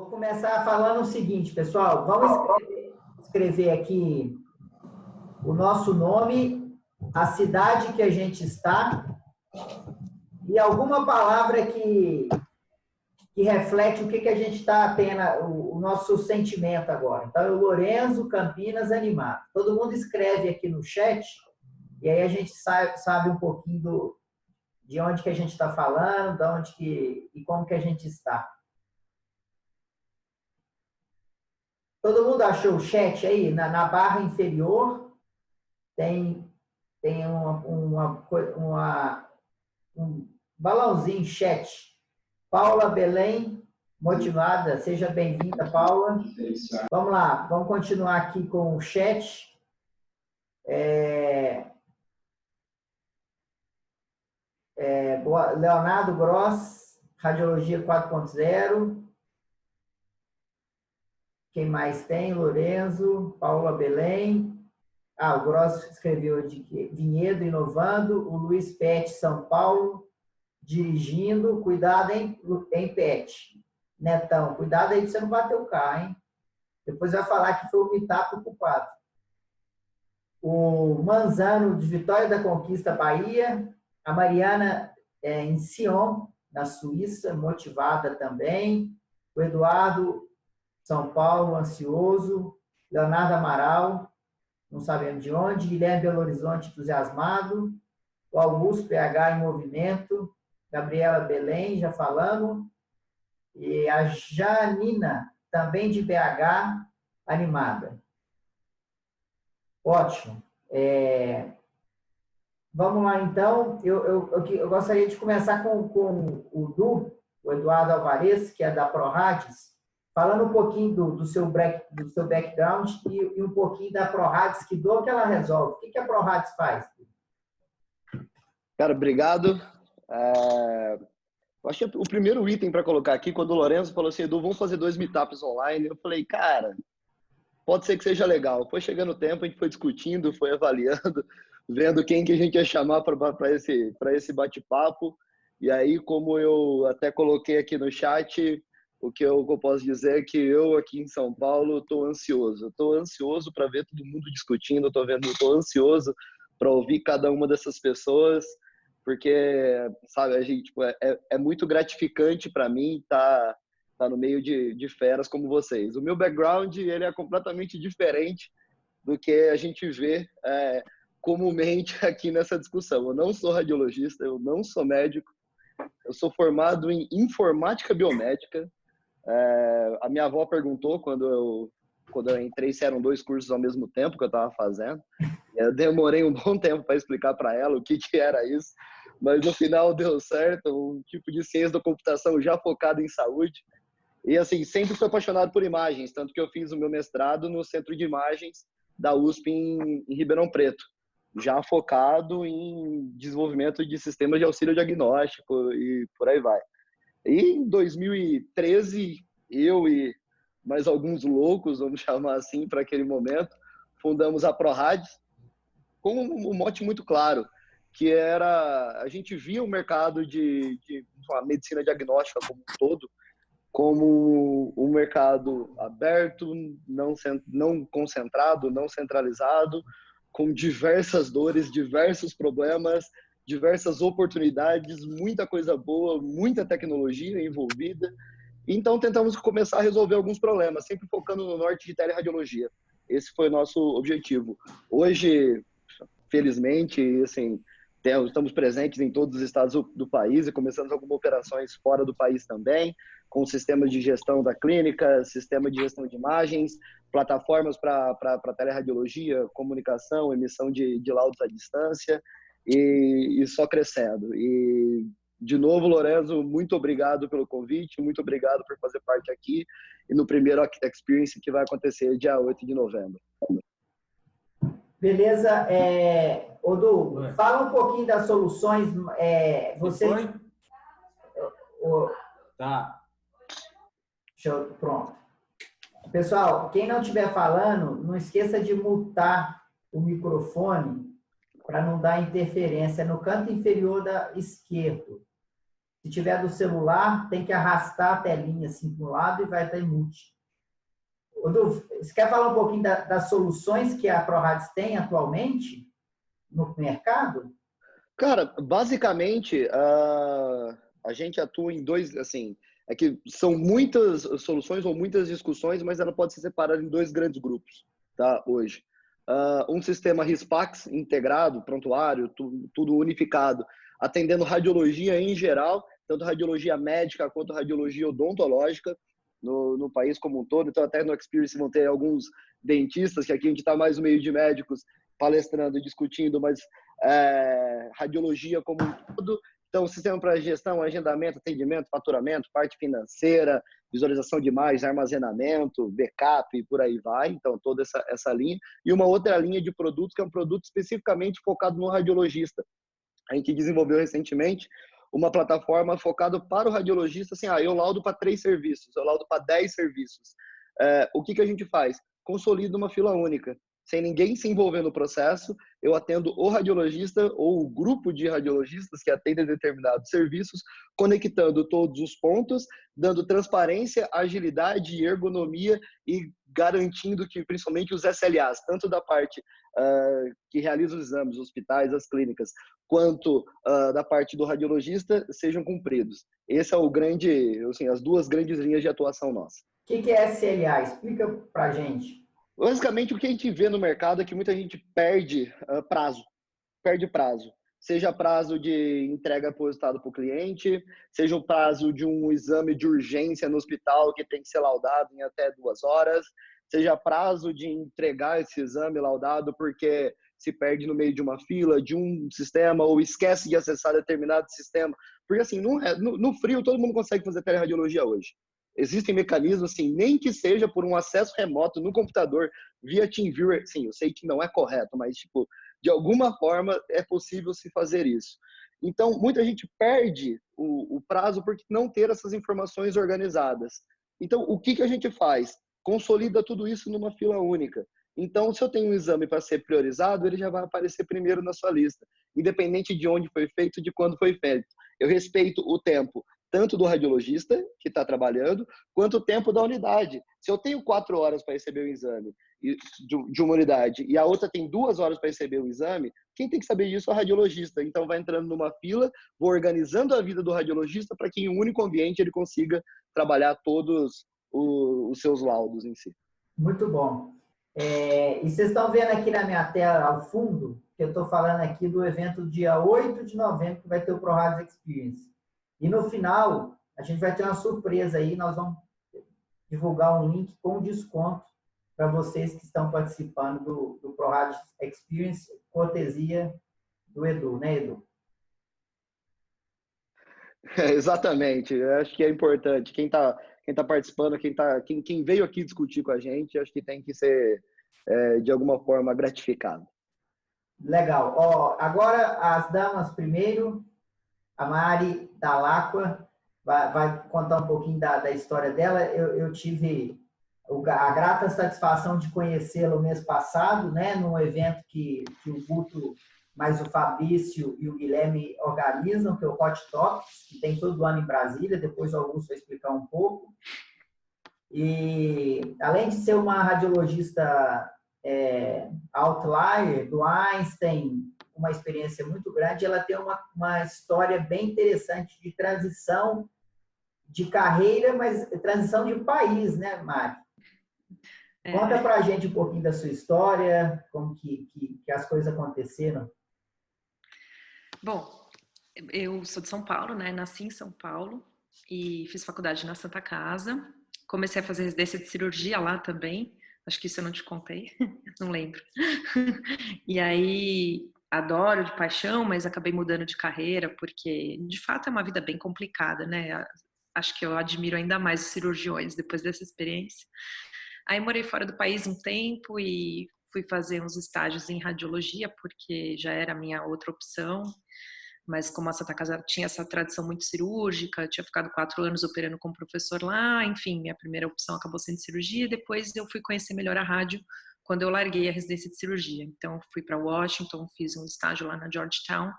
Vou começar falando o seguinte, pessoal. Vamos escrever aqui o nosso nome, a cidade que a gente está e alguma palavra que reflete o que a gente está tendo, o nosso sentimento agora. Então, eu, Lorenzo, Campinas, animado. Todo mundo escreve aqui no chat e aí a gente sabe um pouquinho de onde que a gente está falando, de onde e como que a gente está. Todo mundo achou o chat aí? Na barra inferior tem um balãozinho chat. Paula Belém, motivada. Seja bem-vinda, Paula. Vamos lá, vamos continuar aqui com o chat. Leonardo Gross, Radiologia 4.0. Quem mais tem? Lorenzo, Paula Belém. O Gross escreveu de Vinhedo inovando. O Luiz Pet, São Paulo, dirigindo. Cuidado, hein, Pet. Netão, cuidado aí pra você não bater o carro, hein? Depois vai falar que foi o Mitap o culpado. O Manzano, de Vitória da Conquista, Bahia. A Mariana em Sion, na Suíça, motivada também. O Eduardo, São Paulo, ansioso. Leonardo Amaral, não sabemos de onde. Guilherme Belo Horizonte, entusiasmado. O Augusto, PH em movimento. Gabriela Belém, já falamos. E a Janina, também de BH, animada. Ótimo. Vamos lá, então. Eu gostaria de começar com o Eduardo Alvarez, que é da ProRades, falando um pouquinho do seu background e um pouquinho da ProRades, que dor que ela resolve. O que a ProRades faz? Cara, obrigado. Eu acho que o primeiro item para colocar aqui, quando o Lorenzo falou assim, Edu, vamos fazer 2 meetups online, eu falei, cara, pode ser que seja legal. Foi chegando o tempo, a gente foi discutindo, foi avaliando, vendo quem que a gente ia chamar para esse bate-papo. E aí, como eu até coloquei aqui no chat, o que eu posso dizer é que eu aqui em São Paulo estou ansioso. Estou ansioso para ver todo mundo discutindo, estou ansioso para ouvir cada uma dessas pessoas, porque, sabe, a gente, tipo, é muito gratificante para mim estar no meio de feras como vocês. O meu background ele é completamente diferente do que a gente vê comumente aqui nessa discussão. Eu não sou radiologista, eu não sou médico, eu sou formado em informática biomédica. A minha avó perguntou quando eu entrei se eram 2 cursos ao mesmo tempo que eu estava fazendo. Eu demorei um bom tempo para explicar para ela o que era isso, mas no final deu certo, um tipo de ciência da computação já focado em saúde. E assim, sempre fui apaixonado por imagens, tanto que eu fiz o meu mestrado no Centro de Imagens da USP em Ribeirão Preto, já focado em desenvolvimento de sistemas de auxílio diagnóstico e por aí vai. E em 2013, eu e mais alguns loucos, vamos chamar assim, para aquele momento, fundamos a ProRades com um mote muito claro, que era, a gente via o mercado de medicina diagnóstica como um todo, como um mercado aberto, não concentrado, não centralizado, com diversas dores, diversos problemas, diversas oportunidades, muita coisa boa, muita tecnologia envolvida. Então, tentamos começar a resolver alguns problemas, sempre focando no norte de teleradiologia. Esse foi o nosso objetivo. Hoje, felizmente, assim, estamos presentes em todos os estados do país e começamos algumas operações fora do país também, com sistemas de gestão da clínica, sistema de gestão de imagens, plataformas para teleradiologia, comunicação, emissão de laudos à distância e só crescendo. E, de novo, Lorenzo, muito obrigado pelo convite, muito obrigado por fazer parte aqui e no primeiro Experience que vai acontecer dia 8 de novembro. Beleza. Odu, fala um pouquinho das soluções. Você... Tá. Pronto. Pessoal, quem não estiver falando, não esqueça de mutar o microfone para não dar interferência no canto inferior esquerdo. Se tiver do celular, tem que arrastar a telinha assim para o lado e vai estar em mute. Rodolfo, você quer falar um pouquinho das soluções que a ProRads tem atualmente no mercado? Cara, basicamente, a gente atua em dois, assim, é que são muitas soluções ou muitas discussões, mas ela pode ser separada em dois grandes grupos, tá, hoje. Um sistema RISPAX integrado, prontuário, tudo unificado, atendendo radiologia em geral, tanto radiologia médica quanto radiologia odontológica, no país como um todo. Então, até no Experience vão ter alguns dentistas, que aqui a gente está mais no meio de médicos, palestrando e discutindo, mas radiologia como um todo. Então, sistema para gestão, agendamento, atendimento, faturamento, parte financeira, visualização de imagens, armazenamento, backup e por aí vai. Então, toda essa linha. E uma outra linha de produtos, que é um produto especificamente focado no radiologista. A gente desenvolveu recentemente uma plataforma focada para o radiologista, assim, eu laudo para 3 serviços, eu laudo para 10 serviços. O que a gente faz? Consolida uma fila única. Sem ninguém se envolver no processo, eu atendo o radiologista ou o grupo de radiologistas que atendem determinados serviços, conectando todos os pontos, dando transparência, agilidade e ergonomia e garantindo que, principalmente, os SLAs, tanto da parte que realiza os exames, os hospitais, as clínicas, quanto da parte do radiologista, sejam cumpridos. Esse é o grande, assim, as duas grandes linhas de atuação nossa. O que é SLA? Explica pra gente. Basicamente, o que a gente vê no mercado é que muita gente perde prazo. Seja prazo de entrega para o estado para o cliente, seja o prazo de um exame de urgência no hospital que tem que ser laudado em até 2 horas, seja prazo de entregar esse exame laudado porque se perde no meio de uma fila, de um sistema, ou esquece de acessar determinado sistema. Porque, assim, no frio, todo mundo consegue fazer teleradiologia hoje. Existem mecanismos, assim, nem que seja por um acesso remoto no computador, via TeamViewer. Sim, eu sei que não é correto, mas, tipo, de alguma forma é possível se fazer isso. Então, muita gente perde o prazo por não ter essas informações organizadas. Então, o que a gente faz? Consolida tudo isso numa fila única. Então, se eu tenho um exame para ser priorizado, ele já vai aparecer primeiro na sua lista, independente de onde foi feito, de quando foi feito. Eu respeito o tempo tanto do radiologista que está trabalhando, quanto o tempo da unidade. Se eu tenho 4 horas para receber o exame de uma unidade e a outra tem 2 horas para receber o exame, quem tem que saber disso é o radiologista. Então, vai entrando numa fila, vou organizando a vida do radiologista para que em um único ambiente ele consiga trabalhar todos os seus laudos em si. Muito bom. E vocês estão vendo aqui na minha tela, ao fundo, que eu estou falando aqui do evento dia 8 de novembro, que vai ter o ProRads Experience. E no final, a gente vai ter uma surpresa aí, nós vamos divulgar um link com desconto para vocês que estão participando do ProRads Experience, cortesia do Edu, né, Edu? Exatamente, eu acho que é importante. Quem tá participando, quem veio aqui discutir com a gente, acho que tem que ser, de alguma forma, gratificado. Legal. Agora, as damas primeiro. A Mari Dalacqua vai contar um pouquinho da história dela. Eu tive a grata satisfação de conhecê-la o mês passado, né, num evento que o Guto, mais o Fabrício e o Guilherme organizam, que é o Hot Topics, que tem todo ano em Brasília. Depois o Augusto vai explicar um pouco. E, além de ser uma radiologista outlier do Einstein, uma experiência muito grande, ela tem uma história bem interessante de transição de carreira, mas transição de país, né, Mari? Conta pra gente um pouquinho da sua história, como que as coisas aconteceram. Bom, eu sou de São Paulo, né? Nasci em São Paulo e fiz faculdade na Santa Casa. Comecei a fazer residência de cirurgia lá também. Acho que isso eu não te contei, não lembro. E aí, adoro de paixão, mas acabei mudando de carreira, porque de fato é uma vida bem complicada, né? Acho que eu admiro ainda mais os cirurgiões depois dessa experiência. Aí morei fora do país um tempo e fui fazer uns estágios em radiologia, porque já era a minha outra opção. Mas como a Santa Casa tinha essa tradição muito cirúrgica, tinha ficado 4 anos operando como professor lá, enfim, minha primeira opção acabou sendo cirurgia. Depois eu fui conhecer melhor a rádio quando eu larguei a residência de cirurgia. Então fui para Washington, fiz um estágio lá na Georgetown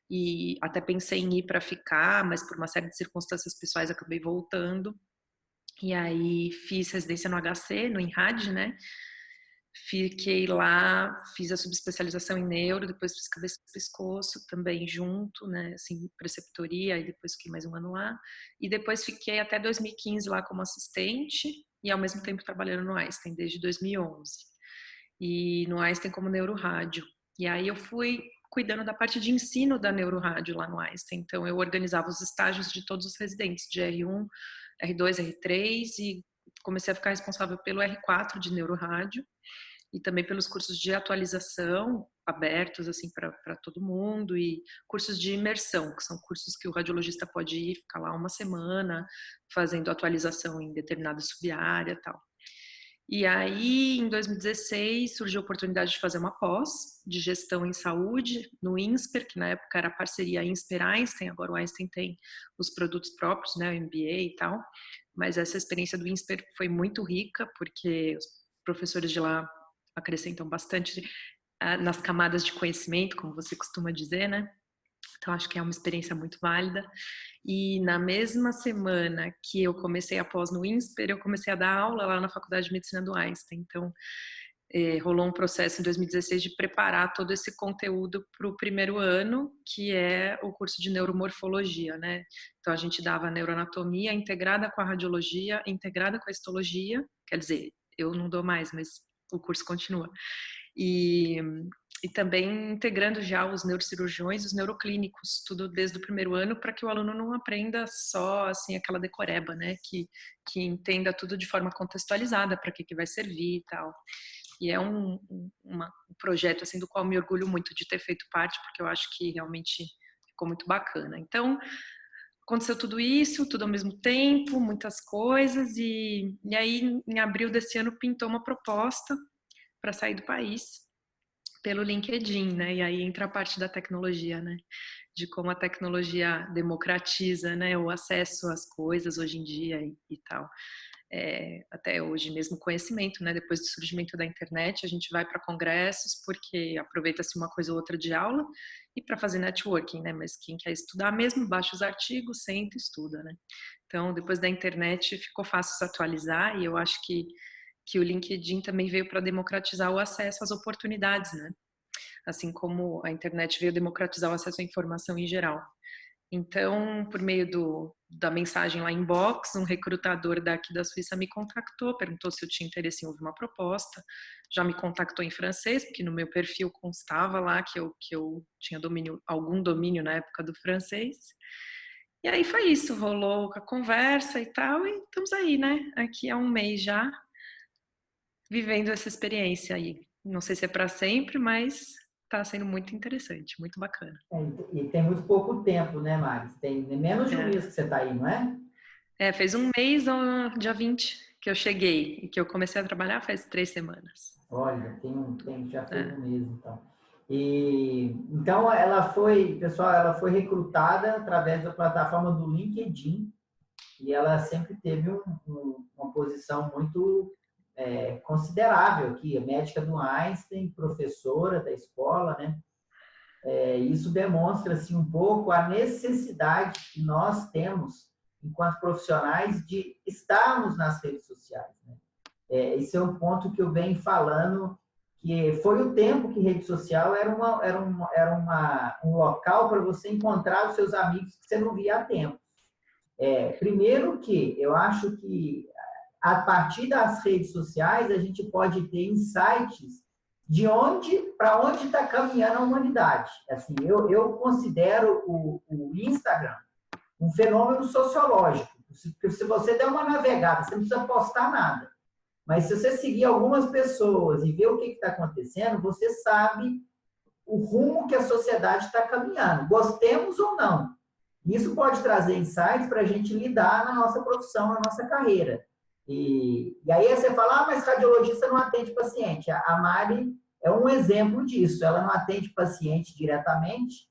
e até pensei em ir para ficar, mas por uma série de circunstâncias pessoais acabei voltando. E aí fiz residência no HC, no INRAD, né? Fiquei lá, fiz a subespecialização em neuro, depois fiz cabeça e pescoço também junto, né, assim, preceptoria, e depois fiquei mais um ano lá. E depois fiquei até 2015 lá como assistente e ao mesmo tempo trabalhando no Einstein, desde 2011. E no Einstein como neurorádio. E aí eu fui cuidando da parte de ensino da neurorádio lá no Einstein. Então eu organizava os estágios de todos os residentes, de R1, R2, R3, e comecei a ficar responsável pelo R4 de neurorádio e também pelos cursos de atualização abertos assim para todo mundo e cursos de imersão, que são cursos que o radiologista pode ir, ficar lá uma semana fazendo atualização em determinada subárea e tal. E aí, em 2016, surgiu a oportunidade de fazer uma pós de gestão em saúde no INSPER, que na época era a parceria INSPER-Einstein, agora o Einstein tem os produtos próprios, né, o MBA e tal, mas essa experiência do INSPER foi muito rica, porque os professores de lá acrescentam bastante nas camadas de conhecimento, como você costuma dizer, né? Então, acho que é uma experiência muito válida. E na mesma semana que eu comecei a pós no INSPER, eu comecei a dar aula lá na Faculdade de Medicina do Einstein. Então, rolou um processo em 2016 de preparar todo esse conteúdo para o primeiro ano, que é o curso de neuromorfologia, né? Então, a gente dava neuroanatomia integrada com a radiologia, integrada com a histologia. Quer dizer, eu não dou mais, mas o curso continua. E também integrando já os neurocirurgiões, os neuroclínicos, tudo desde o primeiro ano, para que o aluno não aprenda só assim aquela decoreba, né? Que entenda tudo de forma contextualizada, para que vai servir e tal. E é um projeto assim do qual me orgulho muito de ter feito parte, porque eu acho que realmente ficou muito bacana. Então, aconteceu tudo isso, tudo ao mesmo tempo, muitas coisas, e aí em abril desse ano pintou uma proposta para sair do país pelo LinkedIn, né? E aí entra a parte da tecnologia, né? De como a tecnologia democratiza, né? O acesso às coisas hoje em dia e tal. Até hoje mesmo conhecimento, né? Depois do surgimento da internet, a gente vai para congressos porque aproveita-se uma coisa ou outra de aula e para fazer networking, né? Mas quem quer estudar mesmo, baixa os artigos, senta e estuda, né? Então, depois da internet, ficou fácil se atualizar e eu acho que o LinkedIn também veio para democratizar o acesso às oportunidades, né? Assim como a internet veio democratizar o acesso à informação em geral. Então, por meio da mensagem lá inbox, um recrutador daqui da Suíça me contactou, perguntou se eu tinha interesse em ouvir uma proposta, já me contactou em francês, porque no meu perfil constava lá que eu tinha algum domínio na época do francês. E aí foi isso, rolou a conversa e tal, e estamos aí, né? Aqui há um mês já, vivendo essa experiência aí. Não sei se é para sempre, mas está sendo muito interessante, muito bacana. E tem muito pouco tempo, né, Maris? Tem menos de um mês que você está aí, não é? Fez um mês, dia 20, que eu cheguei e que eu comecei a trabalhar faz 3 semanas. Olha, já fez um mês, então. Então, ela foi recrutada através da plataforma do LinkedIn e ela sempre teve uma posição muito considerável aqui, médica do Einstein, professora da escola, né? Isso demonstra assim, um pouco a necessidade que nós temos, enquanto profissionais, de estarmos nas redes sociais. Né? Esse é um ponto que eu venho falando, que foi o tempo que rede social era um local para você encontrar os seus amigos que você não via há tempo. Primeiro que eu acho que a partir das redes sociais a gente pode ter insights para onde está caminhando a humanidade. Assim, eu considero o Instagram um fenômeno sociológico. Se você der uma navegada, você não precisa postar nada. Mas se você seguir algumas pessoas e ver o que está acontecendo, você sabe o rumo que a sociedade está caminhando, gostemos ou não. Isso pode trazer insights para a gente lidar na nossa profissão, na nossa carreira. E aí você fala, mas radiologista não atende paciente. A Mari é um exemplo disso. Ela não atende paciente diretamente,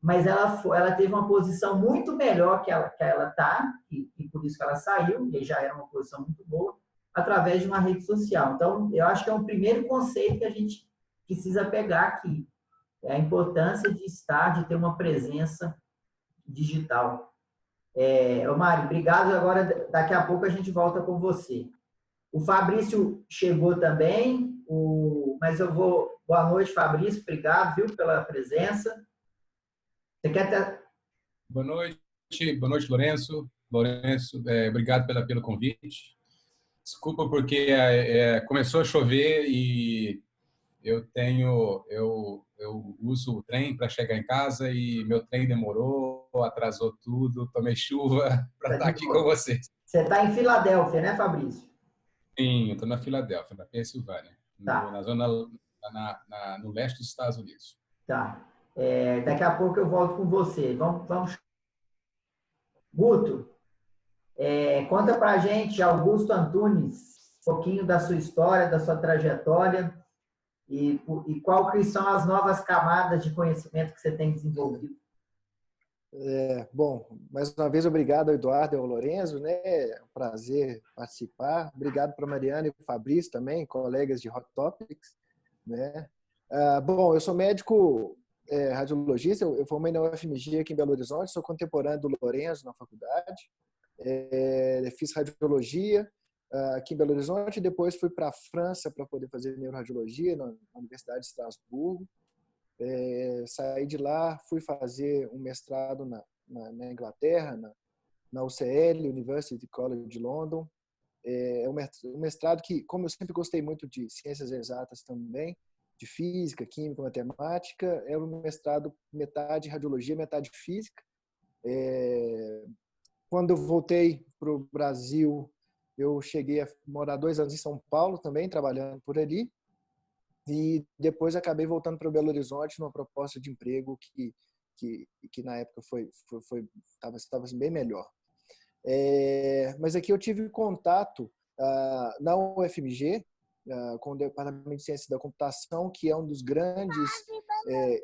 mas ela teve uma posição muito melhor que ela está, e por isso que ela saiu, e já era uma posição muito boa, através de uma rede social. Então, eu acho que é um primeiro conceito que a gente precisa pegar aqui. é a importância de estar, de ter uma presença digital. Mário, obrigado. Agora, daqui a pouco a gente volta com você. O Fabrício chegou também, mas eu vou... Boa noite, Fabrício. Obrigado, viu, pela presença. Você quer ter... Boa noite, Lourenço. Lourenço, obrigado pelo convite. Desculpa porque começou a chover e eu uso o trem para chegar em casa e meu trem demorou, atrasou tudo, tomei chuva para estar aqui com vocês. Você está em Filadélfia, né, Fabrício? Sim, eu estou na Filadélfia, na Pensilvânia, tá. na zona no leste dos Estados Unidos. Tá. Daqui a pouco eu volto com você. Vamos. Guto, conta para a gente, Augusto Antunes, um pouquinho da sua história, da sua trajetória e quais são as novas camadas de conhecimento que você tem desenvolvido. Bom, mais uma vez, obrigado ao Eduardo e ao Lourenço, né? É um prazer participar. Obrigado para a Mariana e para o Fabrício também, colegas de Hot Topics, né? Bom, eu sou médico radiologista, eu formei na UFMG aqui em Belo Horizonte, sou contemporâneo do Lourenço na faculdade, fiz radiologia aqui em Belo Horizonte, depois fui para a França para poder fazer neuroradiologia na Universidade de Estrasburgo. Saí de lá, fui fazer um mestrado na Inglaterra, na UCL, University College de London. Um mestrado que, como eu sempre gostei muito de ciências exatas também, de física, química, matemática, é um mestrado metade radiologia, metade física. Quando eu voltei para o Brasil, eu cheguei a morar 2 anos em São Paulo também, trabalhando por ali. E depois acabei voltando para Belo Horizonte numa proposta de emprego que na época estava bem melhor. Mas aqui eu tive contato na UFMG com o Departamento de Ciência da Computação, que é um dos grandes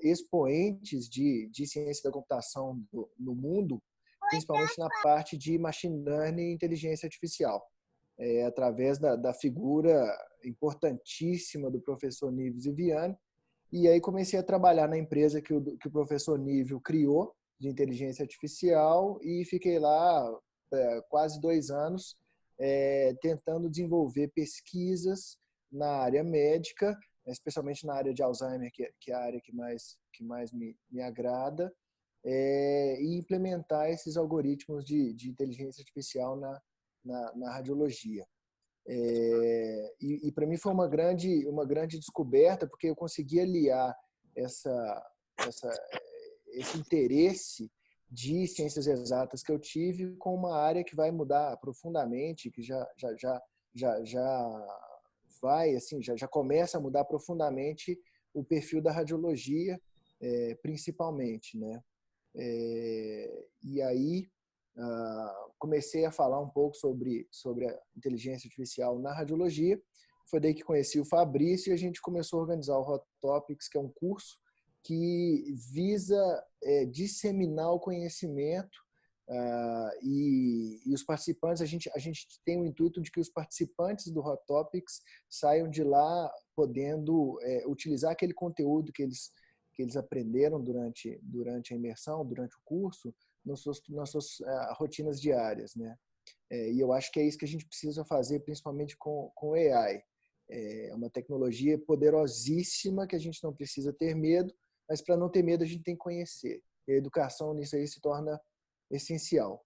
expoentes de ciência da computação no mundo, principalmente na parte de machine learning e inteligência artificial. Através da figura importantíssima do professor Nível Viviani. E aí comecei a trabalhar na empresa que o professor Nível criou, de inteligência artificial, e fiquei lá quase 2 anos tentando desenvolver pesquisas na área médica, especialmente na área de Alzheimer, que é a área que mais me agrada, e implementar esses algoritmos de inteligência artificial na radiologia. E para mim foi uma grande descoberta, porque eu consegui aliar esse interesse de ciências exatas que eu tive com uma área que vai mudar profundamente, que já começa a mudar profundamente o perfil da radiologia, principalmente, né? E aí comecei a falar um pouco sobre a inteligência artificial na radiologia. Foi daí que conheci o Fabrício e a gente começou a organizar o Hot Topics, que é um curso que visa disseminar o conhecimento e os participantes, a gente tem o intuito de que os participantes do Hot Topics saiam de lá podendo utilizar aquele conteúdo que eles aprenderam durante a imersão, durante o curso, nas suas rotinas diárias, né? E eu acho que é isso que a gente precisa fazer, principalmente com o AI. É uma tecnologia poderosíssima que a gente não precisa ter medo, mas para não ter medo a gente tem que conhecer. E a educação nisso aí se torna essencial.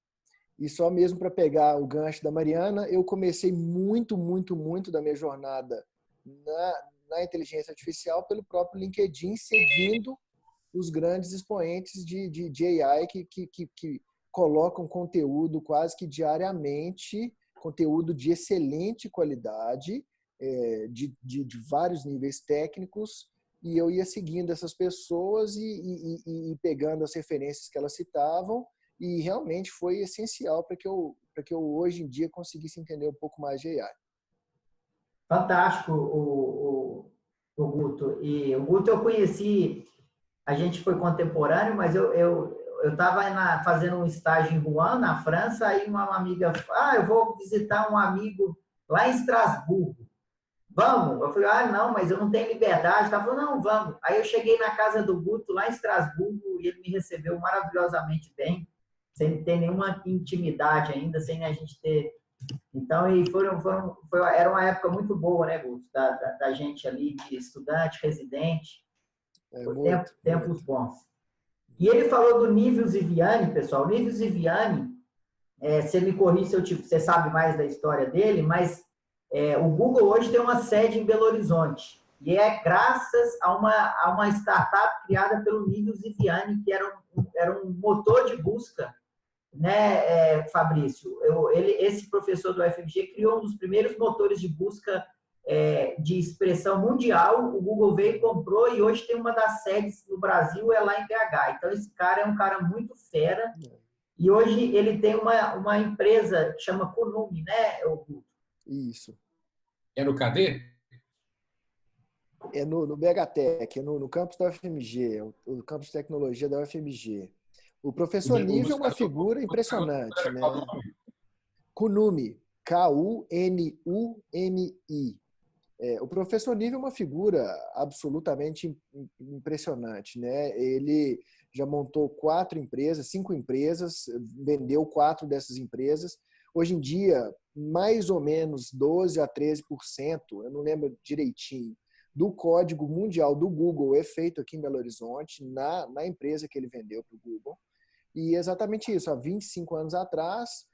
E só mesmo para pegar o gancho da Mariana, eu comecei muito da minha jornada na inteligência artificial pelo próprio LinkedIn, seguindo os grandes expoentes de AI que colocam conteúdo quase que diariamente, conteúdo de excelente qualidade, de vários níveis técnicos, e eu ia seguindo essas pessoas e pegando as referências que elas citavam, e realmente foi essencial para que eu hoje em dia conseguisse entender um pouco mais de AI. Fantástico, o Guto. E o Guto eu conheci, a gente foi contemporâneo, mas eu estava fazendo um estágio em Rouen, na França, aí uma amiga, eu vou visitar um amigo lá em Estrasburgo. vamos. Eu falei, ah, não, mas eu não tenho liberdade. Ela falou, não, vamos. Aí eu cheguei na casa do Guto, lá em Estrasburgo, e ele me recebeu maravilhosamente bem, sem ter nenhuma intimidade ainda, sem a gente ter... Então, e era uma época muito boa, né, Guto? Da gente ali, de estudante, residente. Tempos bons. E ele falou do Nível Ziviani, pessoal. O Nível Ziviani, você me corrige se eu tipo, você sabe mais da história dele, mas o Google hoje tem uma sede em Belo Horizonte. E é graças a uma startup criada pelo Nível Ziviani, que era um motor de busca, né, Fabrício? Esse professor do UFMG criou um dos primeiros motores de busca de expressão mundial. O Google veio e comprou, e hoje tem uma das sedes no Brasil, lá em BH. Então, esse cara é um cara muito fera, e hoje ele tem uma empresa que chama Kunumi, né? Isso. É no KD? É no BHTech, no campus da UFMG, o campus de tecnologia da UFMG. O professor Nível é uma figura impressionante, né? Kunumi, Kunumi. O professor Nível é uma figura absolutamente impressionante, né? Ele já montou 5 empresas, vendeu 4 dessas empresas. Hoje em dia, mais ou menos 12 a 13%, eu não lembro direitinho, do código mundial do Google é feito aqui em Belo Horizonte, na empresa que ele vendeu para o Google. E exatamente isso, há 25 anos atrás,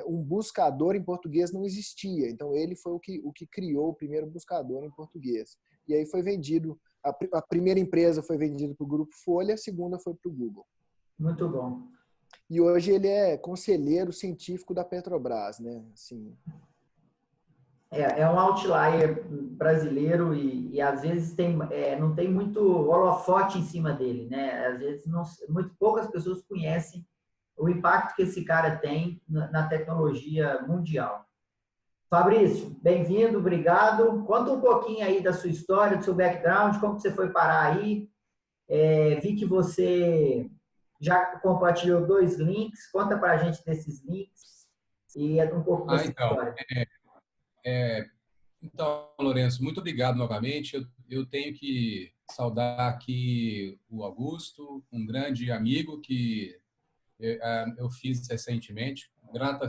um buscador em português não existia. Então, ele foi o que criou o primeiro buscador em português. E aí foi vendido, a primeira empresa foi vendida para o Grupo Folha, a segunda foi para o Google. Muito bom. E hoje ele é conselheiro científico da Petrobras, né? Assim, é um outlier brasileiro e às vezes não tem muito holofote em cima dele, né? Às vezes muito poucas pessoas conhecem o impacto que esse cara tem na tecnologia mundial. Fabrício, bem-vindo, obrigado. Conta um pouquinho aí da sua história, do seu background, como você foi parar aí. Vi que você já compartilhou 2 links. Conta para a gente desses links e um pouco da sua história. Então, Lourenço, muito obrigado novamente. Eu tenho que saudar aqui o Augusto, um grande amigo que eu fiz recentemente. Grata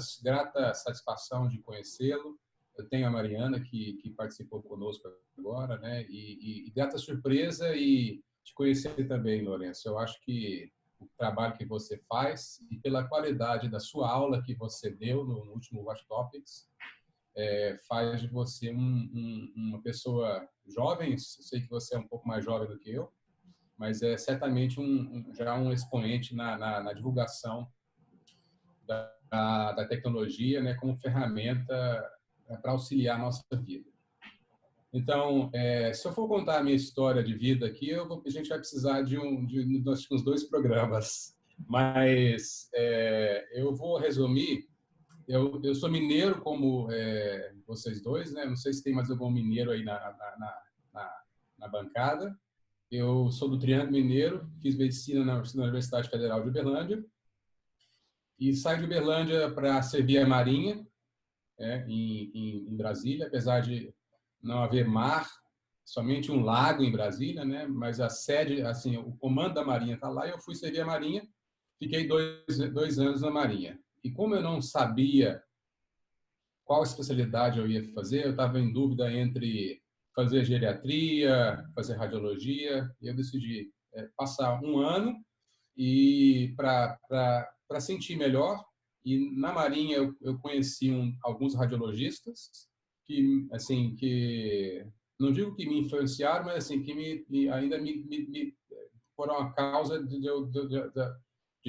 satisfação de conhecê-lo. Eu tenho a Mariana, que participou conosco agora, né? E grata surpresa e te conhecer também, Lourenço. Eu acho que o trabalho que você faz e pela qualidade da sua aula que você deu no último Watch Topics, faz de você uma pessoa jovem. Eu sei que você é um pouco mais jovem do que eu, mas é certamente já um expoente na divulgação da tecnologia, né, como ferramenta para auxiliar a nossa vida. Então, se eu for contar a minha história de vida aqui, a gente vai precisar de uns 2 programas, mas eu vou resumir. Eu sou mineiro, como vocês dois, né? Não sei se tem mais algum mineiro aí na bancada. Eu sou do Triângulo Mineiro, fiz medicina na Universidade Federal de Uberlândia e saí de Uberlândia para servir a Marinha, em Brasília, apesar de não haver mar, somente um lago em Brasília, né? Mas a sede, assim, o comando da Marinha está lá, e eu fui servir a Marinha, fiquei 2 anos na Marinha. E como eu não sabia qual especialidade eu ia fazer, eu estava em dúvida entre fazer geriatria, fazer radiologia, e eu decidi passar 1 ano e para sentir melhor. E na Marinha eu conheci alguns radiologistas que não digo que me influenciaram, mas assim que ainda me foram a causa de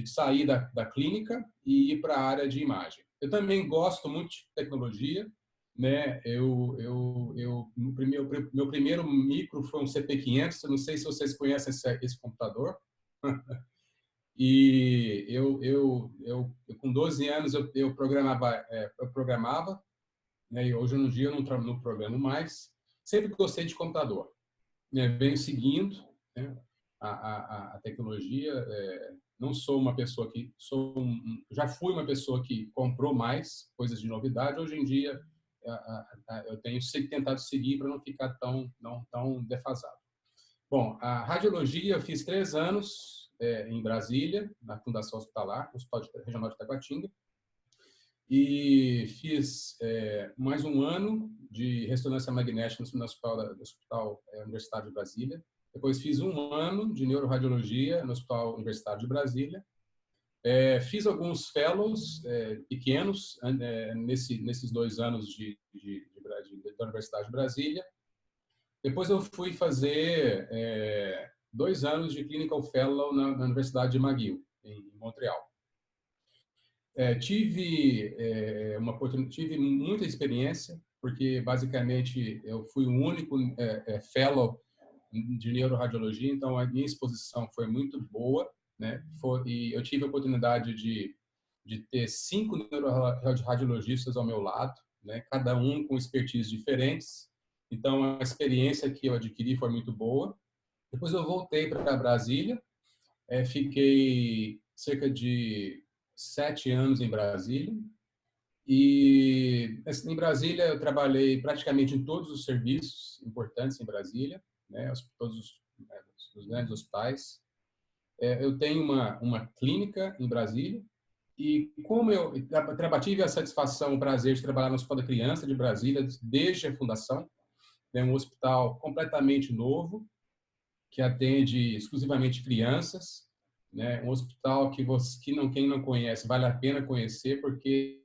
sair da clínica e ir para a área de imagem. Eu também gosto muito de tecnologia, né? Meu primeiro micro foi um CP500. Eu não sei se vocês conhecem esse computador. E com 12 anos eu programava, né? E hoje no dia eu não programo mais. Sempre gostei de computador, né? Venho seguindo, né, a tecnologia. Não sou uma pessoa que já fui uma pessoa que comprou mais coisas de novidade. Hoje em dia eu tenho tentado seguir para não ficar tão defasado. Bom, a radiologia eu fiz 3 anos em Brasília, na Fundação Hospitalar, no Hospital Regional de Taguatinga, e fiz mais 1 ano de ressonância magnética no Hospital Universitário de Brasília. Depois fiz 1 ano de neuroradiologia no Hospital Universitário de Brasília. Fiz alguns fellows pequenos nesses 2 anos da Universidade de Brasília. Depois eu fui fazer 2 anos de clinical fellow na Universidade de McGill, em Montreal. Tive muita experiência, porque basicamente eu fui o único fellow de neuroradiologia, então a minha exposição foi muito boa, né? E eu tive a oportunidade de ter 5 neuroradiologistas ao meu lado, né? Cada um com expertise diferentes. Então a experiência que eu adquiri foi muito boa. Depois eu voltei para Brasília, fiquei cerca de 7 anos em Brasília. E em Brasília eu trabalhei praticamente em todos os serviços importantes em Brasília, né? Todos os grandes hospitais. Eu tenho uma clínica em Brasília e como eu tive a satisfação, o prazer de trabalhar no Hospital da Criança de Brasília desde a fundação, é um hospital completamente novo que atende exclusivamente crianças, né? Um hospital que quem não conhece vale a pena conhecer porque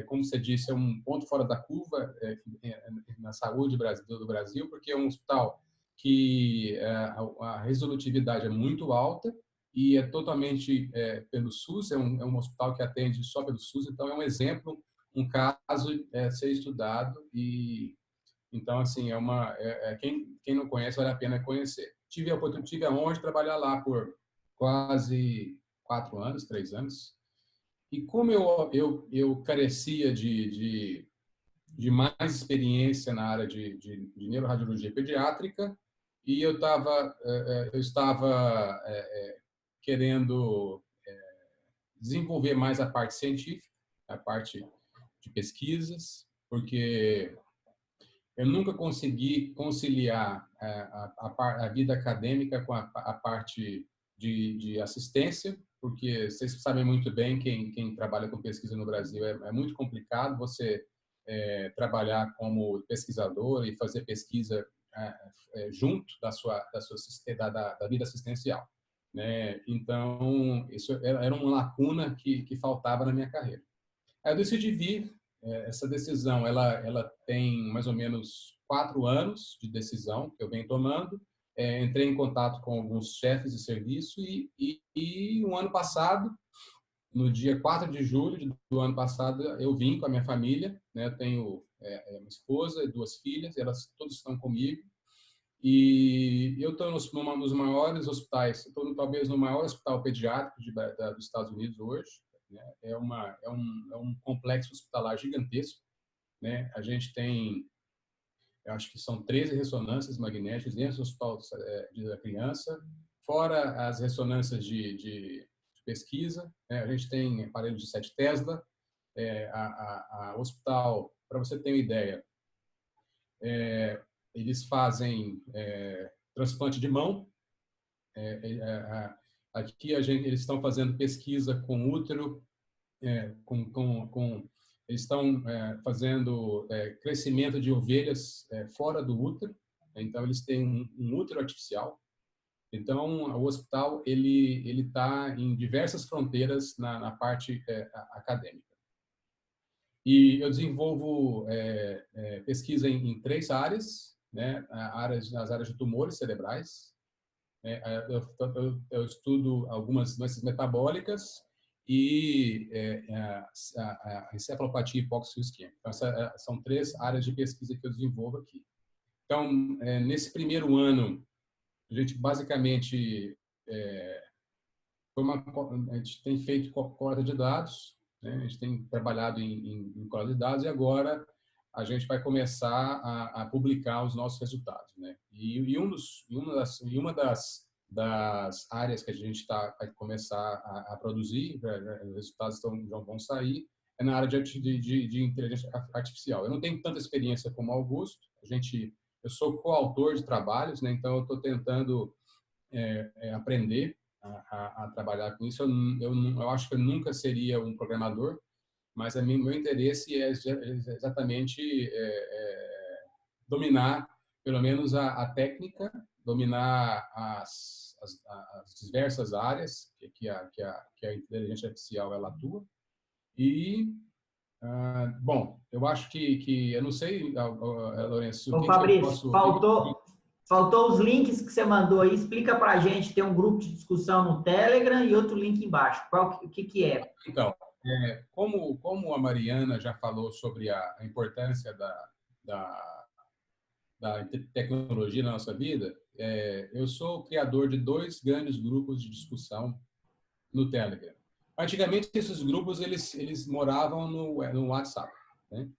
como você disse, é um ponto fora da curva na saúde do Brasil, porque é um hospital que a resolutividade é muito alta e é totalmente pelo SUS, é um hospital que atende só pelo SUS, então é um exemplo, um caso a ser estudado e então assim quem não conhece vale a pena conhecer. Tive a honra de trabalhar lá por quase 4 anos, 3 anos, e como eu carecia de mais experiência na área de neuroradiologia pediátrica e eu estava querendo desenvolver mais a parte científica, a parte de pesquisas, porque eu nunca consegui conciliar a vida acadêmica com a parte de assistência, porque vocês sabem muito bem, quem trabalha com pesquisa no Brasil, é muito complicado você trabalhar como pesquisador e fazer pesquisa junto da vida assistencial, né? Então, isso era uma lacuna que faltava na minha carreira. Aí eu decidi vir. Essa decisão, ela tem mais ou menos 4 anos de decisão que eu venho tomando. Entrei em contato com alguns chefes de serviço e um ano passado, no dia 4 de julho do ano passado, eu vim com a minha família, né? Eu tenho uma esposa e 2 filhas, elas todas estão comigo. E eu estou nos maiores hospitais, estou talvez no maior hospital pediátrico dos Estados Unidos hoje, né? É um complexo hospitalar gigantesco, né? A gente tem, eu acho que são 13 ressonâncias magnéticas dentro do Hospital da Criança, fora as ressonâncias de pesquisa, né? A gente tem aparelho de 7 Tesla, o hospital, para você ter uma ideia, eles fazem transplante de mão. Aqui eles estão fazendo pesquisa com útero, eles estão fazendo crescimento de ovelhas fora do útero. Então eles têm um útero artificial. Então o hospital ele está em diversas fronteiras na parte acadêmica. E eu desenvolvo pesquisa em 3 áreas, né? Nas áreas de tumores cerebrais. Eu estudo algumas doenças metabólicas e a encefalopatia hipóxico isquêmica. Então, são 3 áreas de pesquisa que eu desenvolvo aqui. Então, nesse primeiro ano, a gente basicamente a gente tem feito coleta de dados, né? A gente tem trabalhado em coleta de dados e agora a gente vai começar a publicar os nossos resultados, né? E uma das áreas que a gente vai começar a produzir, os resultados já vão sair, é na área de inteligência artificial. Eu não tenho tanta experiência como Augusto. Eu sou coautor de trabalhos, né? Então eu estou tentando aprender a trabalhar com isso. Eu acho que eu nunca seria um programador, mas meu interesse é exatamente dominar, pelo menos, a técnica, dominar as diversas áreas que a inteligência artificial ela atua. E, bom, eu acho que eu não sei, Lourenço, Ô, Fabrício, faltou os links que você mandou aí. Explica para a gente. Tem um grupo de discussão no Telegram e outro link embaixo. O que é? Então, como a Mariana já falou sobre a importância da tecnologia na nossa vida, eu sou o criador de 2 grandes grupos de discussão no Telegram. Antigamente, esses grupos eles moravam no WhatsApp, né?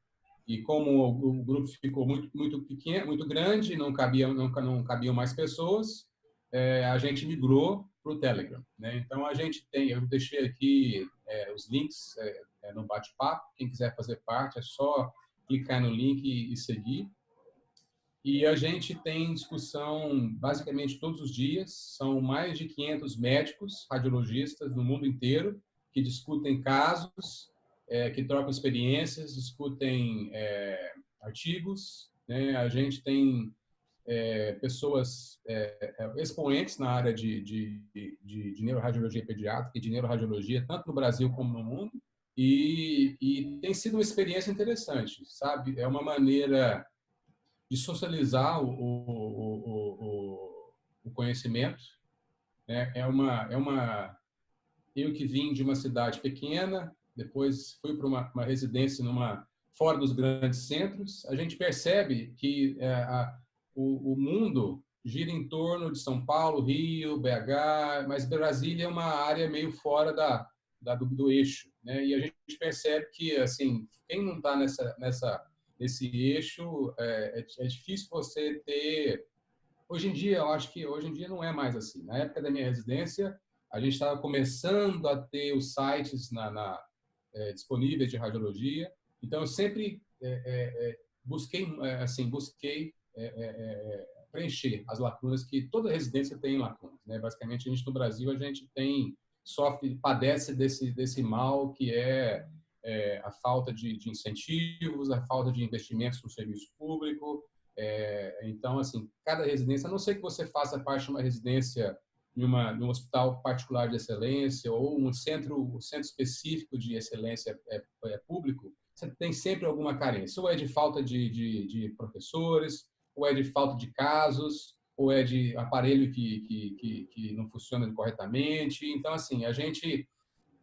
E como o grupo ficou muito pequeno, muito grande, não cabiam mais pessoas, a gente migrou para o Telegram, né? Então eu deixei aqui os links no bate-papo. Quem quiser fazer parte é só clicar no link e seguir. E a gente tem discussão basicamente todos os dias. São mais de 500 médicos, radiologistas no mundo inteiro que discutem casos, que trocam experiências, discutem artigos, né? A gente tem pessoas expoentes na área de neuroradiologia pediátrica e de neuroradiologia, tanto no Brasil como no mundo. E tem sido uma experiência interessante, sabe? É uma maneira de socializar o conhecimento, né? Eu que vim de uma cidade pequena, depois fui para uma residência fora dos grandes centros, a gente percebe que o mundo gira em torno de São Paulo, Rio, BH, mas Brasília é uma área meio fora do eixo, né? E a gente percebe que, assim, quem não está nesse eixo, é difícil você ter. Hoje em dia, eu acho que hoje em dia não é mais assim. Na época da minha residência, a gente estava começando a ter os sites disponíveis de radiologia. Então, eu sempre busquei preencher as lacunas que toda residência tem lacunas, né? Basicamente, no Brasil, a gente padece desse mal que é a falta de incentivos, a falta de investimentos no serviço público. Então, assim, cada residência, a não ser que você faça parte de uma residência num hospital particular de excelência ou um centro específico de excelência público, você tem sempre alguma carência. Ou é de falta de professores, ou é de falta de casos, ou é de aparelho que não funciona corretamente. Então, assim, a gente...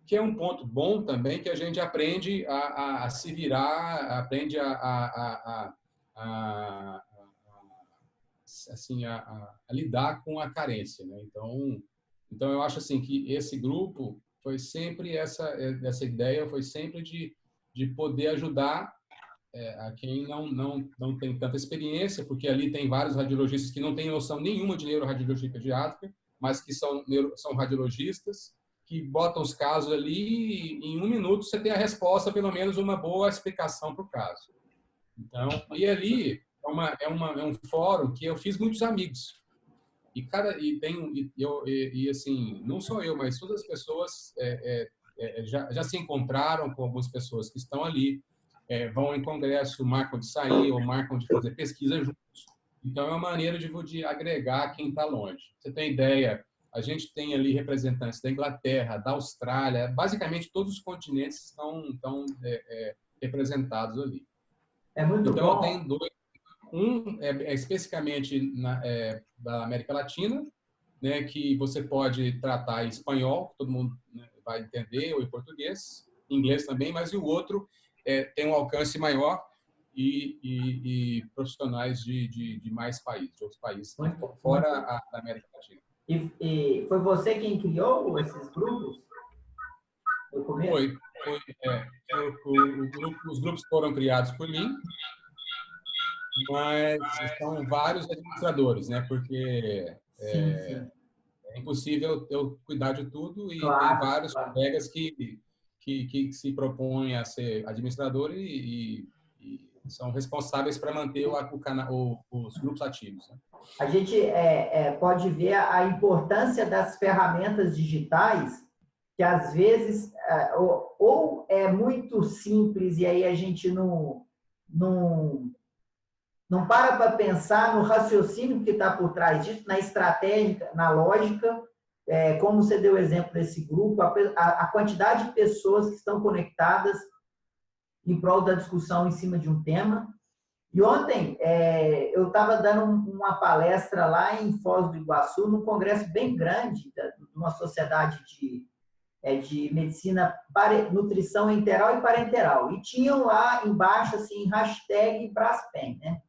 que é um ponto bom também, que a gente aprende a se virar, aprende a lidar com a carência, né? Então eu acho assim que esse grupo foi sempre essa ideia, foi sempre de poder ajudar a quem não tem tanta experiência, porque ali tem vários radiologistas que não têm noção nenhuma de neuroradiologia pediátrica, mas que são radiologistas, que botam os casos ali e em 1 minuto você tem a resposta, pelo menos uma boa explicação para o caso. Então, e ali é um fórum que eu fiz muitos amigos. E assim, não só eu, mas todas as pessoas já se encontraram com algumas pessoas que estão ali, vão em congresso, marcam de sair ou marcam de fazer pesquisa juntos. Então, é uma maneira de agregar quem está longe. Você tem ideia? A gente tem ali representantes da Inglaterra, da Austrália, basicamente todos os continentes estão representados ali. É muito então, bom. Eu tenho 2. Um especificamente da América Latina, né, que você pode tratar em espanhol, todo mundo, né, vai entender, ou em português, inglês também, mas o outro tem um alcance maior e profissionais de mais países, de outros países, fora a América Latina. E foi você quem criou esses grupos? Os grupos foram criados por mim, mas são vários administradores, né? Porque é impossível eu cuidar de tudo e tem vários colegas que que se propõem a ser administrador e são responsáveis para manter os grupos ativos, né? A gente pode ver a importância das ferramentas digitais, que às vezes ou é muito simples e aí a gente não para pensar no raciocínio que está por trás disso, na estratégia, na lógica, como você deu o exemplo desse grupo, a quantidade de pessoas que estão conectadas em prol da discussão em cima de um tema. E ontem eu estava dando uma palestra lá em Foz do Iguaçu, num congresso bem grande, de uma sociedade de medicina, nutrição enteral e parenteral. E tinham lá embaixo, assim, hashtag Braskem, né?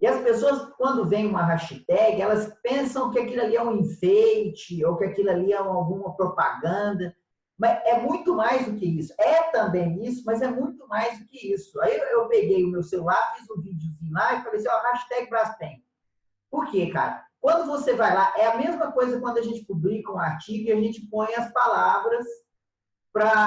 E as pessoas, quando vem uma hashtag, elas pensam que aquilo ali é um enfeite, ou que aquilo ali é alguma propaganda. Mas é muito mais do que isso. É também isso, mas é muito mais do que isso. Aí eu peguei o meu celular, fiz um videozinho lá e falei assim, ó, hashtag Braskem. Por quê, cara? Quando você vai lá, é a mesma coisa quando a gente publica um artigo e a gente põe as palavras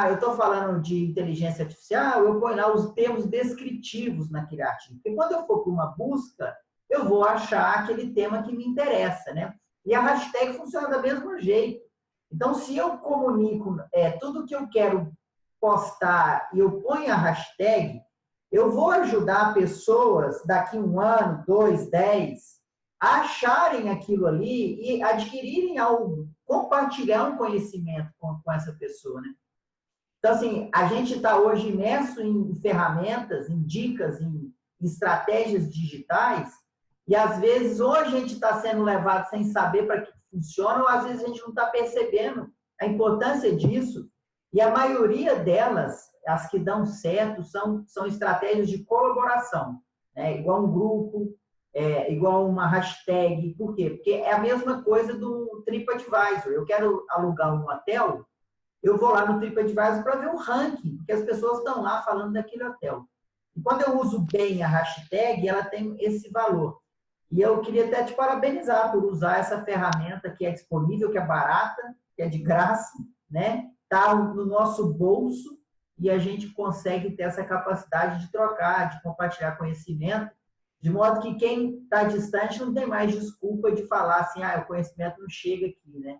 eu estou falando de inteligência artificial, eu ponho lá os termos descritivos naquele artigo. Porque quando eu for para uma busca, eu vou achar aquele tema que me interessa, né? E a hashtag funciona do mesmo jeito. Então, se eu comunico tudo que eu quero postar e eu ponho a hashtag, eu vou ajudar pessoas daqui 1 ano, 2, 10, a acharem aquilo ali e adquirirem algo, compartilhar um conhecimento com essa pessoa, né? Então, assim, a gente está hoje imerso em ferramentas, em dicas, em estratégias digitais, e às vezes ou a gente está sendo levado sem saber para que funciona, ou às vezes a gente não está percebendo a importância disso. E a maioria delas, as que dão certo, são estratégias de colaboração, né? Igual um grupo, igual uma hashtag. Por quê? Porque é a mesma coisa do TripAdvisor. Eu quero alugar um hotel, eu vou lá no TripAdvisor para ver o ranking, porque as pessoas estão lá falando daquele hotel. E quando eu uso bem a hashtag, ela tem esse valor. E eu queria até te parabenizar por usar essa ferramenta que é disponível, que é barata, que é de graça, né? Está no nosso bolso e a gente consegue ter essa capacidade de trocar, de compartilhar conhecimento, de modo que quem está distante não tem mais desculpa de falar assim, o conhecimento não chega aqui, né?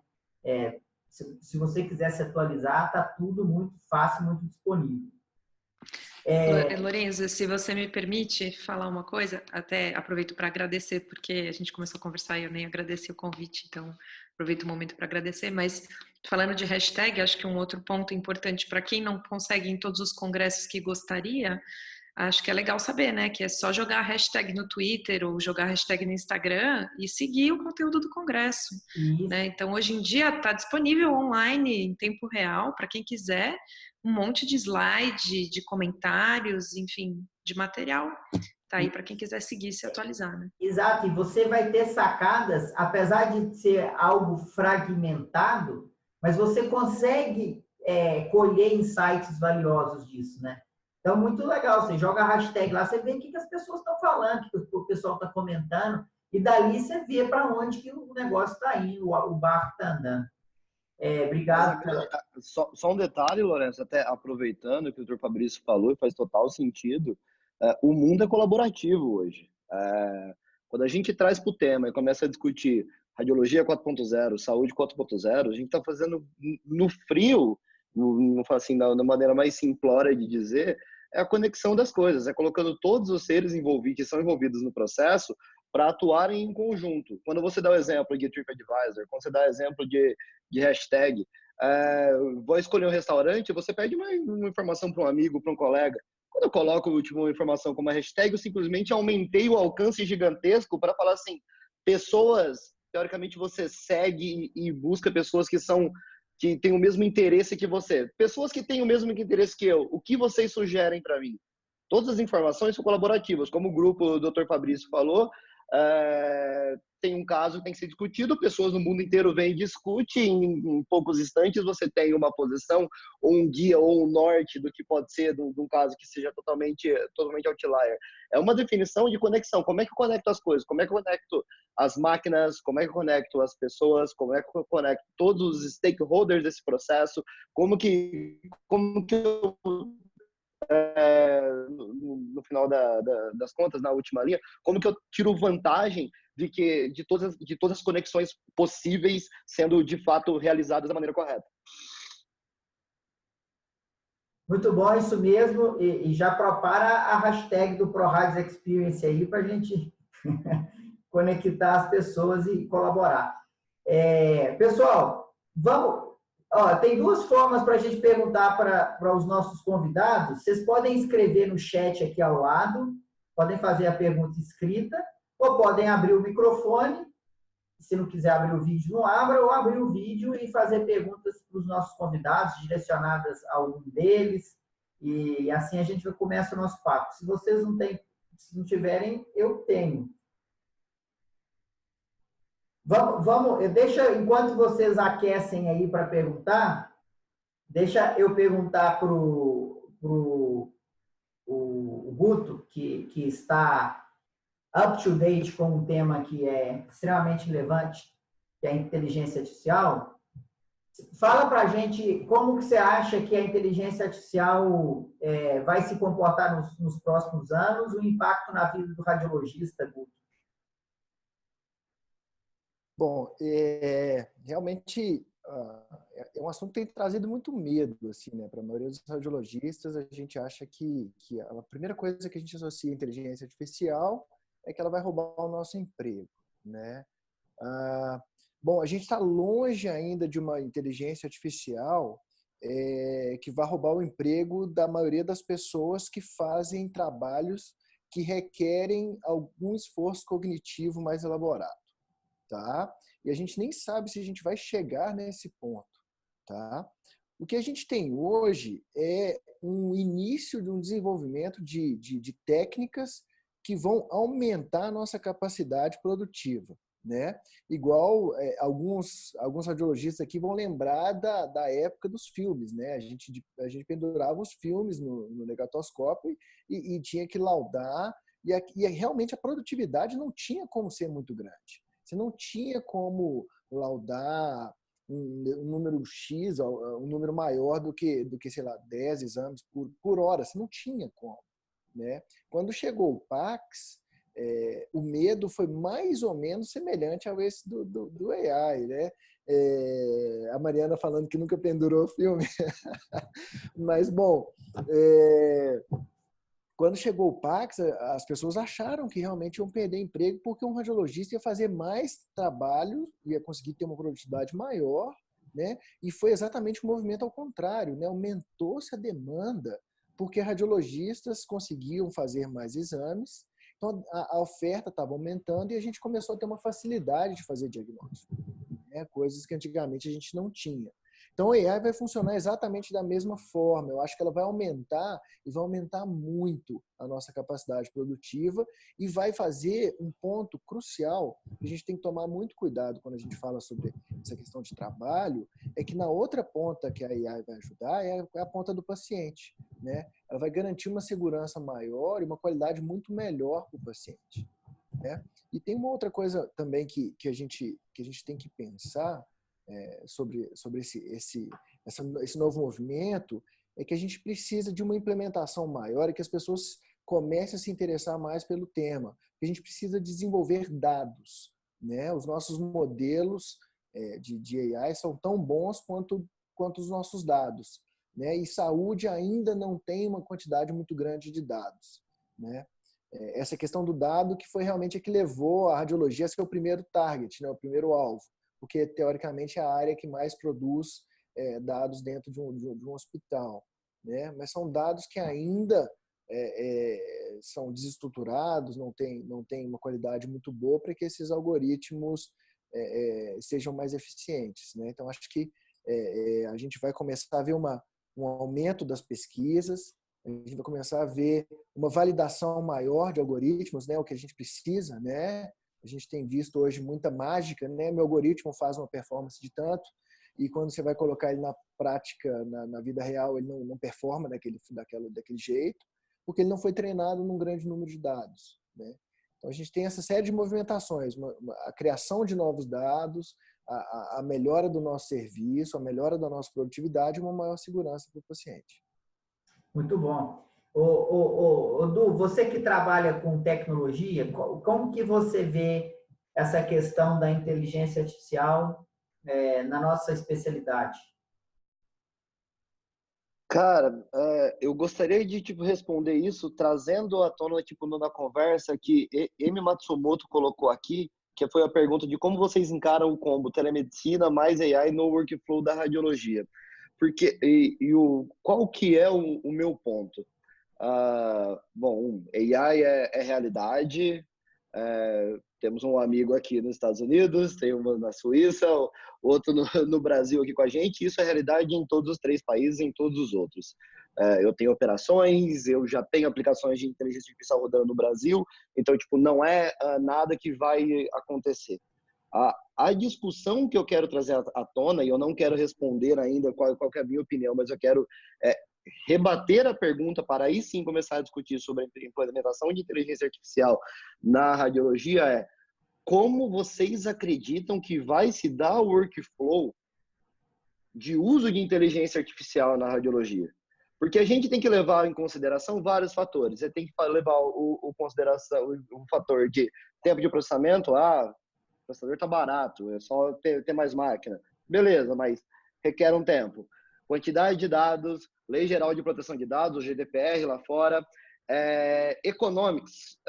Se você quiser se atualizar, está tudo muito fácil, muito disponível. Lorenzo, se você me permite falar uma coisa, até aproveito para agradecer, porque a gente começou a conversar e eu nem agradeci o convite, então aproveito o momento para agradecer, mas falando de hashtag, acho que um outro ponto importante para quem não consegue ir em todos os congressos que gostaria, acho que é legal saber, né, que é só jogar a hashtag no Twitter ou jogar a hashtag no Instagram e seguir o conteúdo do congresso, né? Então, hoje em dia está disponível online em tempo real para quem quiser, um monte de slide, de comentários, enfim, de material. Tá aí para quem quiser seguir e se atualizar, né? Exato, e você vai ter sacadas, apesar de ser algo fragmentado, mas você consegue colher insights valiosos disso, né? Então, muito legal, você joga a hashtag lá, você vê o que as pessoas estão falando, o que o pessoal está comentando, e dali você vê para onde que o negócio está indo, o barco está andando. Obrigado. Só um detalhe, Lourenço, até aproveitando o que o Dr. Fabrício falou, faz total sentido, o mundo é colaborativo hoje. Quando a gente traz para o tema e começa a discutir radiologia 4.0, saúde 4.0, a gente está fazendo no frio, não falo assim, da maneira mais simplória de dizer, é a conexão das coisas, é colocando todos os seres envolvidos, que são envolvidos no processo, para atuarem em conjunto. Quando você dá o exemplo de TripAdvisor, quando você dá o exemplo de hashtag, vou escolher um restaurante, você pede uma informação para um amigo, para um colega. Quando eu coloco uma informação como uma hashtag, eu simplesmente aumentei o alcance gigantesco para falar assim, pessoas, teoricamente você segue e busca pessoas que têm o mesmo interesse que você. Pessoas que têm o mesmo interesse que eu. O que vocês sugerem para mim? Todas as informações são colaborativas. Como o grupo do Dr. Fabrício falou, tem um caso que tem que ser discutido, pessoas no mundo inteiro vêm e discutem, em poucos instantes você tem uma posição, ou um guia, ou um norte do que pode ser de um caso que seja totalmente outlier. É uma definição de conexão. Como é que eu conecto as coisas? Como é que eu conecto as máquinas? Como é que eu conecto as pessoas? Como é que eu conecto todos os stakeholders desse processo? Como que eu no final das contas, na última linha, como que eu tiro vantagem de todas as conexões possíveis sendo de fato realizadas da maneira correta. Muito bom, isso mesmo. E já prepara a hashtag do ProRádios Experience aí para a gente conectar as pessoas e colaborar. Pessoal, vamos... tem duas formas para a gente perguntar para os nossos convidados. Vocês podem escrever no chat aqui ao lado, podem fazer a pergunta escrita, ou podem abrir o microfone. Se não quiser abrir o vídeo, não abra, ou abrir o vídeo e fazer perguntas para os nossos convidados, direcionadas a algum deles. E assim a gente começa o nosso papo. Se vocês não tiverem, eu tenho. Enquanto vocês aquecem aí para perguntar, deixa eu perguntar para o Guto, que está up to date com um tema que é extremamente relevante, que é a inteligência artificial. Fala para a gente como que você acha que a inteligência artificial vai se comportar nos próximos anos, o impacto na vida do radiologista, Guto. Bom, realmente é um assunto que tem trazido muito medo, assim, né? Para a maioria dos radiologistas, a gente acha que a primeira coisa que a gente associa à inteligência artificial é que ela vai roubar o nosso emprego, né? Bom, a gente está longe ainda de uma inteligência artificial que vai roubar o emprego da maioria das pessoas que fazem trabalhos que requerem algum esforço cognitivo mais elaborado. Tá? E a gente nem sabe se a gente vai chegar nesse ponto. Tá? O que a gente tem hoje é um início de um desenvolvimento de técnicas que vão aumentar a nossa capacidade produtiva. Né? Igual alguns radiologistas aqui vão lembrar da época dos filmes. Né? A gente pendurava os filmes no negatoscópio e tinha que laudar. E realmente a produtividade não tinha como ser muito grande. Você não tinha como laudar um número X, um número maior do que, sei lá, 10 exames por hora. Você não tinha como. Né? Quando chegou o Pax, o medo foi mais ou menos semelhante ao esse do AI. Né? A Mariana falando que nunca pendurou o filme. Mas, bom... Quando chegou o Pax, as pessoas acharam que realmente iam perder emprego porque um radiologista ia fazer mais trabalho, ia conseguir ter uma produtividade maior, né? E foi exatamente o movimento ao contrário, né? Aumentou-se a demanda porque radiologistas conseguiam fazer mais exames, então a oferta estava aumentando e a gente começou a ter uma facilidade de fazer diagnóstico, né? Coisas que antigamente a gente não tinha. Então, a AI vai funcionar exatamente da mesma forma. Eu acho que ela vai aumentar e vai aumentar muito a nossa capacidade produtiva e vai fazer um ponto crucial que a gente tem que tomar muito cuidado quando a gente fala sobre essa questão de trabalho, é que na outra ponta que a AI vai ajudar é a ponta do paciente. Né? Ela vai garantir uma segurança maior e uma qualidade muito melhor para o paciente. Né? E tem uma outra coisa também que a gente tem que pensar sobre esse novo movimento, é que a gente precisa de uma implementação maior e que as pessoas comecem a se interessar mais pelo tema. A gente precisa desenvolver dados. Né? Os nossos modelos de AI são tão bons quanto os nossos dados. Né? E saúde ainda não tem uma quantidade muito grande de dados. Né? Essa questão do dado que foi realmente a que levou a radiologia a ser o primeiro target, né? O primeiro alvo. Porque, teoricamente, é a área que mais produz dados dentro de um hospital. Né? Mas são dados que ainda são desestruturados, não tem uma qualidade muito boa para que esses algoritmos sejam mais eficientes. Né? Então, acho que a gente vai começar a ver um aumento das pesquisas, a gente vai começar a ver uma validação maior de algoritmos, né? O que a gente precisa, né? A gente tem visto hoje muita mágica, né? Meu algoritmo faz uma performance de tanto, e quando você vai colocar ele na prática, na vida real, ele não performa daquele jeito, porque ele não foi treinado num grande número de dados, né? Então, a gente tem essa série de movimentações, a criação de novos dados, a melhora do nosso serviço, a melhora da nossa produtividade e uma maior segurança para o paciente. Muito bom. Du, você que trabalha com tecnologia, como que você vê essa questão da inteligência artificial na nossa especialidade? Cara, eu gostaria de responder isso trazendo à tona na conversa que M. Matsumoto colocou aqui, que foi a pergunta de como vocês encaram o combo telemedicina mais AI no workflow da radiologia. Porque qual que é o meu ponto? Bom, AI é realidade. Temos um amigo aqui nos Estados Unidos, tem uma na Suíça, outro no Brasil aqui com a gente. Isso é realidade em todos os 3 países, em todos os outros. Eu tenho operações, eu já tenho aplicações de inteligência artificial rodando no Brasil, então não é nada que vai acontecer. A discussão que eu quero trazer à tona, e eu não quero responder ainda qual é a minha opinião, mas eu quero rebater a pergunta para aí sim começar a discutir sobre a implementação de inteligência artificial na radiologia como vocês acreditam que vai se dar o workflow de uso de inteligência artificial na radiologia? Porque a gente tem que levar em consideração vários fatores. Você tem que levar o fator de tempo de processamento. O processador está barato, é só ter mais máquina. Beleza, mas requer um tempo. Quantidade de dados, Lei Geral de Proteção de Dados, GDPR lá fora, economics.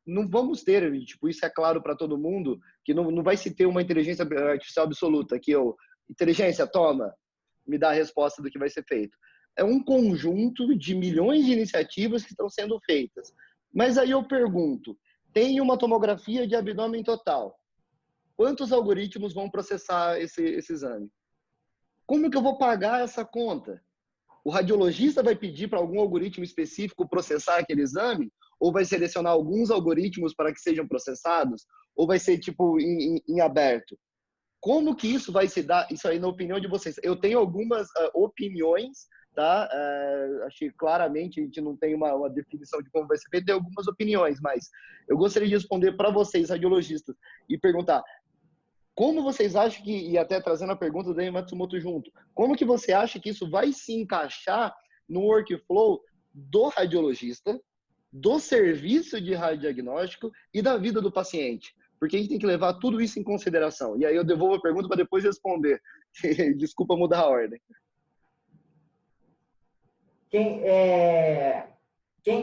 Não vamos ter, isso é claro para todo mundo, que não vai se ter uma inteligência artificial absoluta, que inteligência, toma, me dá a resposta do que vai ser feito. É um conjunto de milhões de iniciativas que estão sendo feitas. Mas aí eu pergunto, tem uma tomografia de abdômen total. Quantos algoritmos vão processar esse exame? Como que eu vou pagar essa conta? O radiologista vai pedir para algum algoritmo específico processar aquele exame? Ou vai selecionar alguns algoritmos para que sejam processados? Ou vai ser em aberto? Como que isso vai se dar? Isso aí na opinião de vocês. Eu tenho algumas opiniões, tá? Acho que claramente a gente não tem uma definição de como vai ser feito, tem algumas opiniões, mas eu gostaria de responder para vocês, radiologistas, e perguntar como vocês acham que, e até trazendo a pergunta do Matsumoto junto, como que você acha que isso vai se encaixar no workflow do radiologista, do serviço de radiodiagnóstico e da vida do paciente? Porque a gente tem que levar tudo isso em consideração. E aí eu devolvo a pergunta para depois responder. Desculpa mudar a ordem. Quem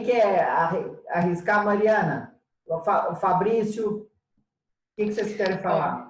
quer arriscar, Mariana? O Fabrício? O que vocês querem falar?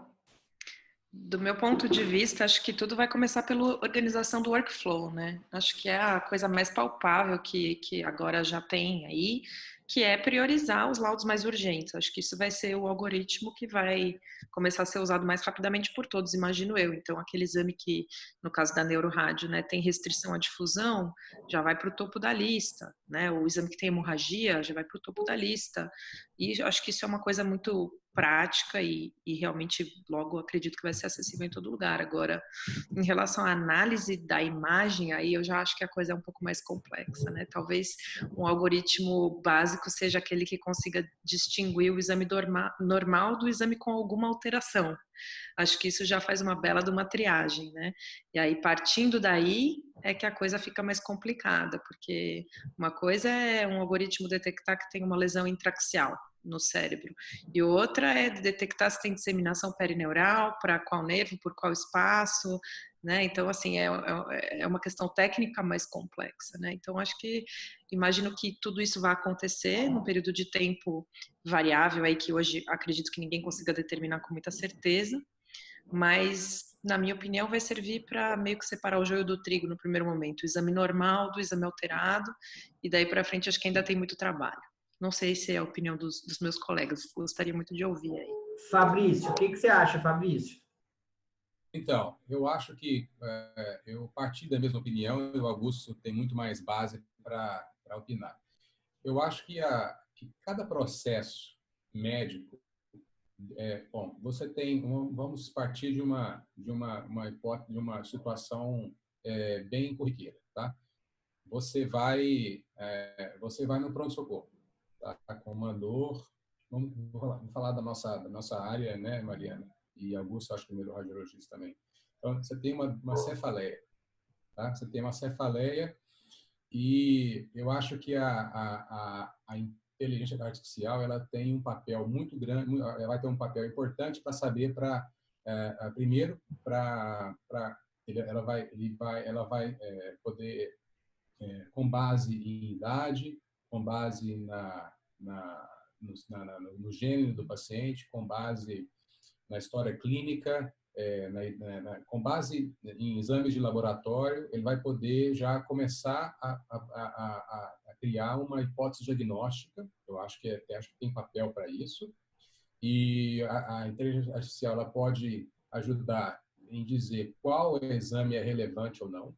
Do meu ponto de vista, acho que tudo vai começar pela organização do workflow, né? Acho que é a coisa mais palpável que agora já tem aí, que é priorizar os laudos mais urgentes. Acho que isso vai ser o algoritmo que vai começar a ser usado mais rapidamente por todos, imagino eu. Então, aquele exame que, no caso da neurorádio, né, tem restrição à difusão, já vai para o topo da lista, né? O exame que tem hemorragia já vai para o topo da lista. E acho que isso é uma coisa muito prática e realmente logo acredito que vai ser acessível em todo lugar. Agora, em relação à análise da imagem, aí eu já acho que a coisa é um pouco mais complexa, né? Talvez um algoritmo básico seja aquele que consiga distinguir o exame normal do exame com alguma alteração. Acho que isso já faz uma bela de uma triagem, né? E aí, partindo daí, é que a coisa fica mais complicada, porque uma coisa é um algoritmo detectar que tem uma lesão intraxial no cérebro, e outra é detectar se tem disseminação perineural, para qual nervo, por qual espaço, né? Então, assim, é uma questão técnica mais complexa, né? Então, acho que, imagino que tudo isso vai acontecer num período de tempo variável, aí que hoje acredito que ninguém consiga determinar com muita certeza, mas, na minha opinião, vai servir para meio que separar o joio do trigo no primeiro momento, o exame normal do exame alterado, e daí para frente acho que ainda tem muito trabalho. Não sei se é a opinião dos meus colegas, gostaria muito de ouvir aí. Fabrício, o que você acha, Fabrício? Então, eu acho que eu parti da mesma opinião e o Augusto tem muito mais base para opinar. Eu acho que cada processo médico Bom, você tem, vamos partir de uma hipótese, de uma situação bem corriqueira, tá? Você vai no pronto-socorro, tá? Comandor, vamos falar da nossa área, né, Mariana? E Augusto, acho que é radiologista também. Então, você tem uma cefaleia, tá? Você tem uma cefaleia e eu acho que a inteligência artificial ela tem um papel muito grande, ela vai ter um papel importante para saber primeiro ela vai poder com base em idade, com base no gênero do paciente, com base na história clínica, com base em exames de laboratório, ele vai poder já começar a criar uma hipótese diagnóstica. Eu acho que tem papel para isso. E a inteligência artificial ela pode ajudar em dizer qual exame é relevante ou não,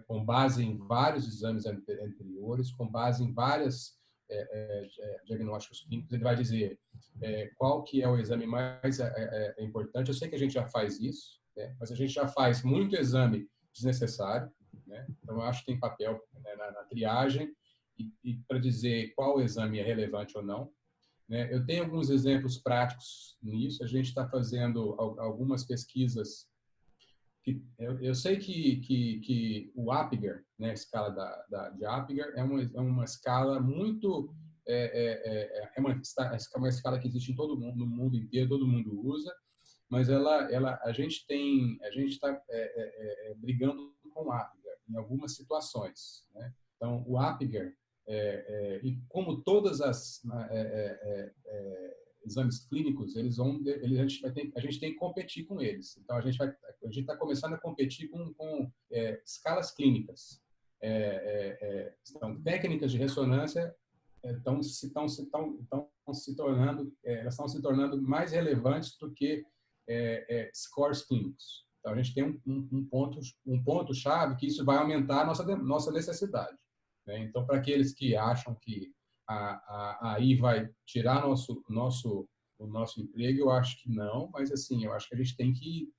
com base em vários exames anteriores, com base em vários diagnósticos clínicos. Ele vai dizer qual que é o exame mais importante. Eu sei que a gente já faz isso, né? Mas a gente já faz muito exame desnecessário, né? Então, eu acho que tem papel, né, na triagem e para dizer qual exame é relevante ou não, né? Eu tenho alguns exemplos práticos nisso. A gente está fazendo algumas pesquisas. Eu sei que o Apgar, né, a escala de Apgar, é uma escala muito... É uma escala que existe em todo mundo, no mundo inteiro, todo mundo usa, mas a gente está brigando com o Apgar em algumas situações, né? Então, o Apgar, e como todas as exames clínicos, a gente tem que competir com eles. Então, a gente está começando a competir com escalas clínicas. Então, técnicas de ressonância estão se tornando mais relevantes do que scores clínicos. Então, a gente tem um ponto-chave que isso vai aumentar a nossa necessidade, né? Então, para aqueles que acham que a AI vai tirar o nosso emprego, eu acho que não, mas assim, eu acho que a gente tem que,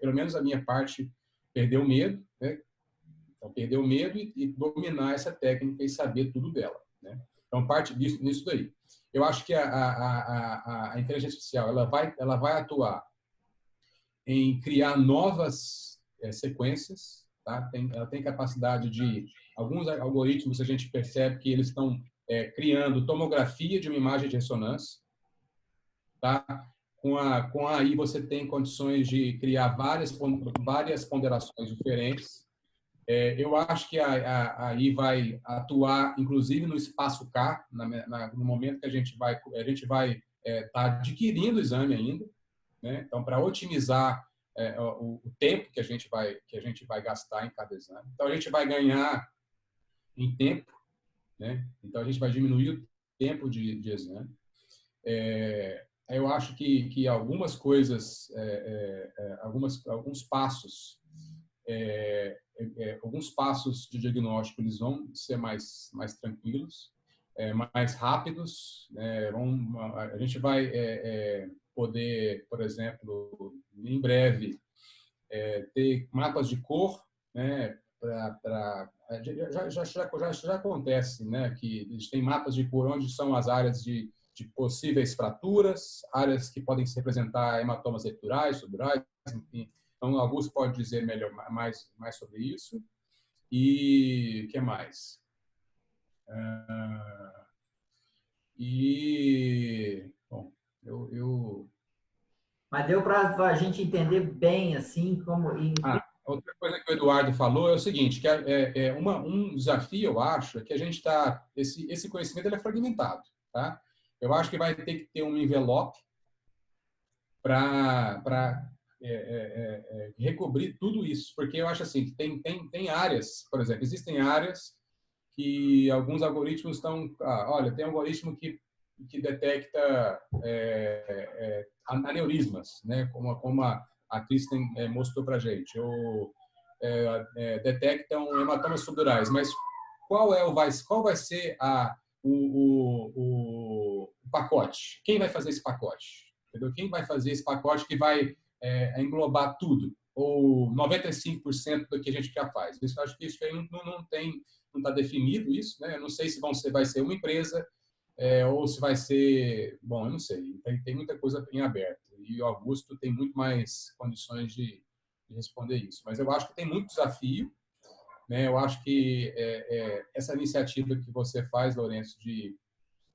pelo menos a minha parte, perder o medo, né? Então, perder o medo e dominar essa técnica e saber tudo dela, né? Então, parte nisso daí. Eu acho que a inteligência artificial ela vai atuar em criar novas sequências, tá? Ela tem capacidade de... Alguns algoritmos a gente percebe que eles estão criando tomografia de uma imagem de ressonância, tá? Com a AI você tem condições de criar várias ponderações diferentes. Eu acho que a AI vai atuar, inclusive, no espaço K, no momento que a gente vai estar adquirindo o exame ainda, né? Então, para otimizar o tempo que a gente vai gastar em cada exame. Então, a gente vai ganhar em tempo, né? Então, a gente vai diminuir o tempo de exame. Eu acho que algumas coisas, alguns passos de diagnóstico eles vão ser mais tranquilos, mais rápidos. A gente vai poder, por exemplo, em breve, ter mapas de cor, né? Já acontece, né? Que eles têm mapas de cor onde são as áreas de possíveis fraturas, áreas que podem se representar hematomas epidurais, subdurais, enfim. Então, Augusto pode dizer mais sobre isso. E o que mais? Bom, Mas deu para a gente entender bem, assim, como... Outra coisa que o Eduardo falou é o seguinte, que um desafio, eu acho, é que a gente está... Esse conhecimento ele é fragmentado, tá? Eu acho que vai ter que ter um envelope para recobrir tudo isso, porque eu acho assim, que tem áreas, por exemplo, existem áreas que alguns algoritmos estão... olha, tem um algoritmo que detecta aneurismas, né? Como a Kristen mostrou para a gente, ou detectam hematomas subdurais, mas qual vai ser o pacote. Quem vai fazer esse pacote? Entendeu? Quem vai fazer esse pacote que vai englobar tudo? Ou 95% do que a gente já faz? Isso, acho que isso aí não está definido isso, né? Eu não sei se vai ser uma empresa ou se vai ser... Bom, eu não sei. Tem muita coisa em aberto. E o Augusto tem muito mais condições de responder isso. Mas eu acho que tem muito desafio, né? Eu acho que essa iniciativa que você faz, Lourenço,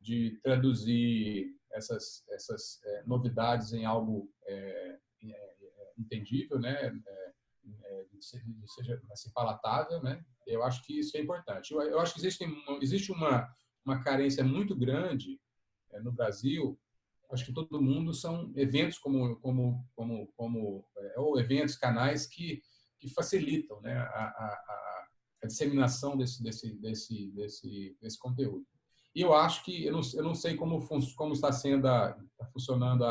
de traduzir essas novidades em algo entendível, né? Seja assim, palatável, né? Eu acho que isso é importante. Eu acho que existe uma carência muito grande no Brasil. Acho que todo mundo são eventos ou eventos, canais que facilitam, né, a disseminação desse conteúdo. E eu acho que eu não sei como está funcionando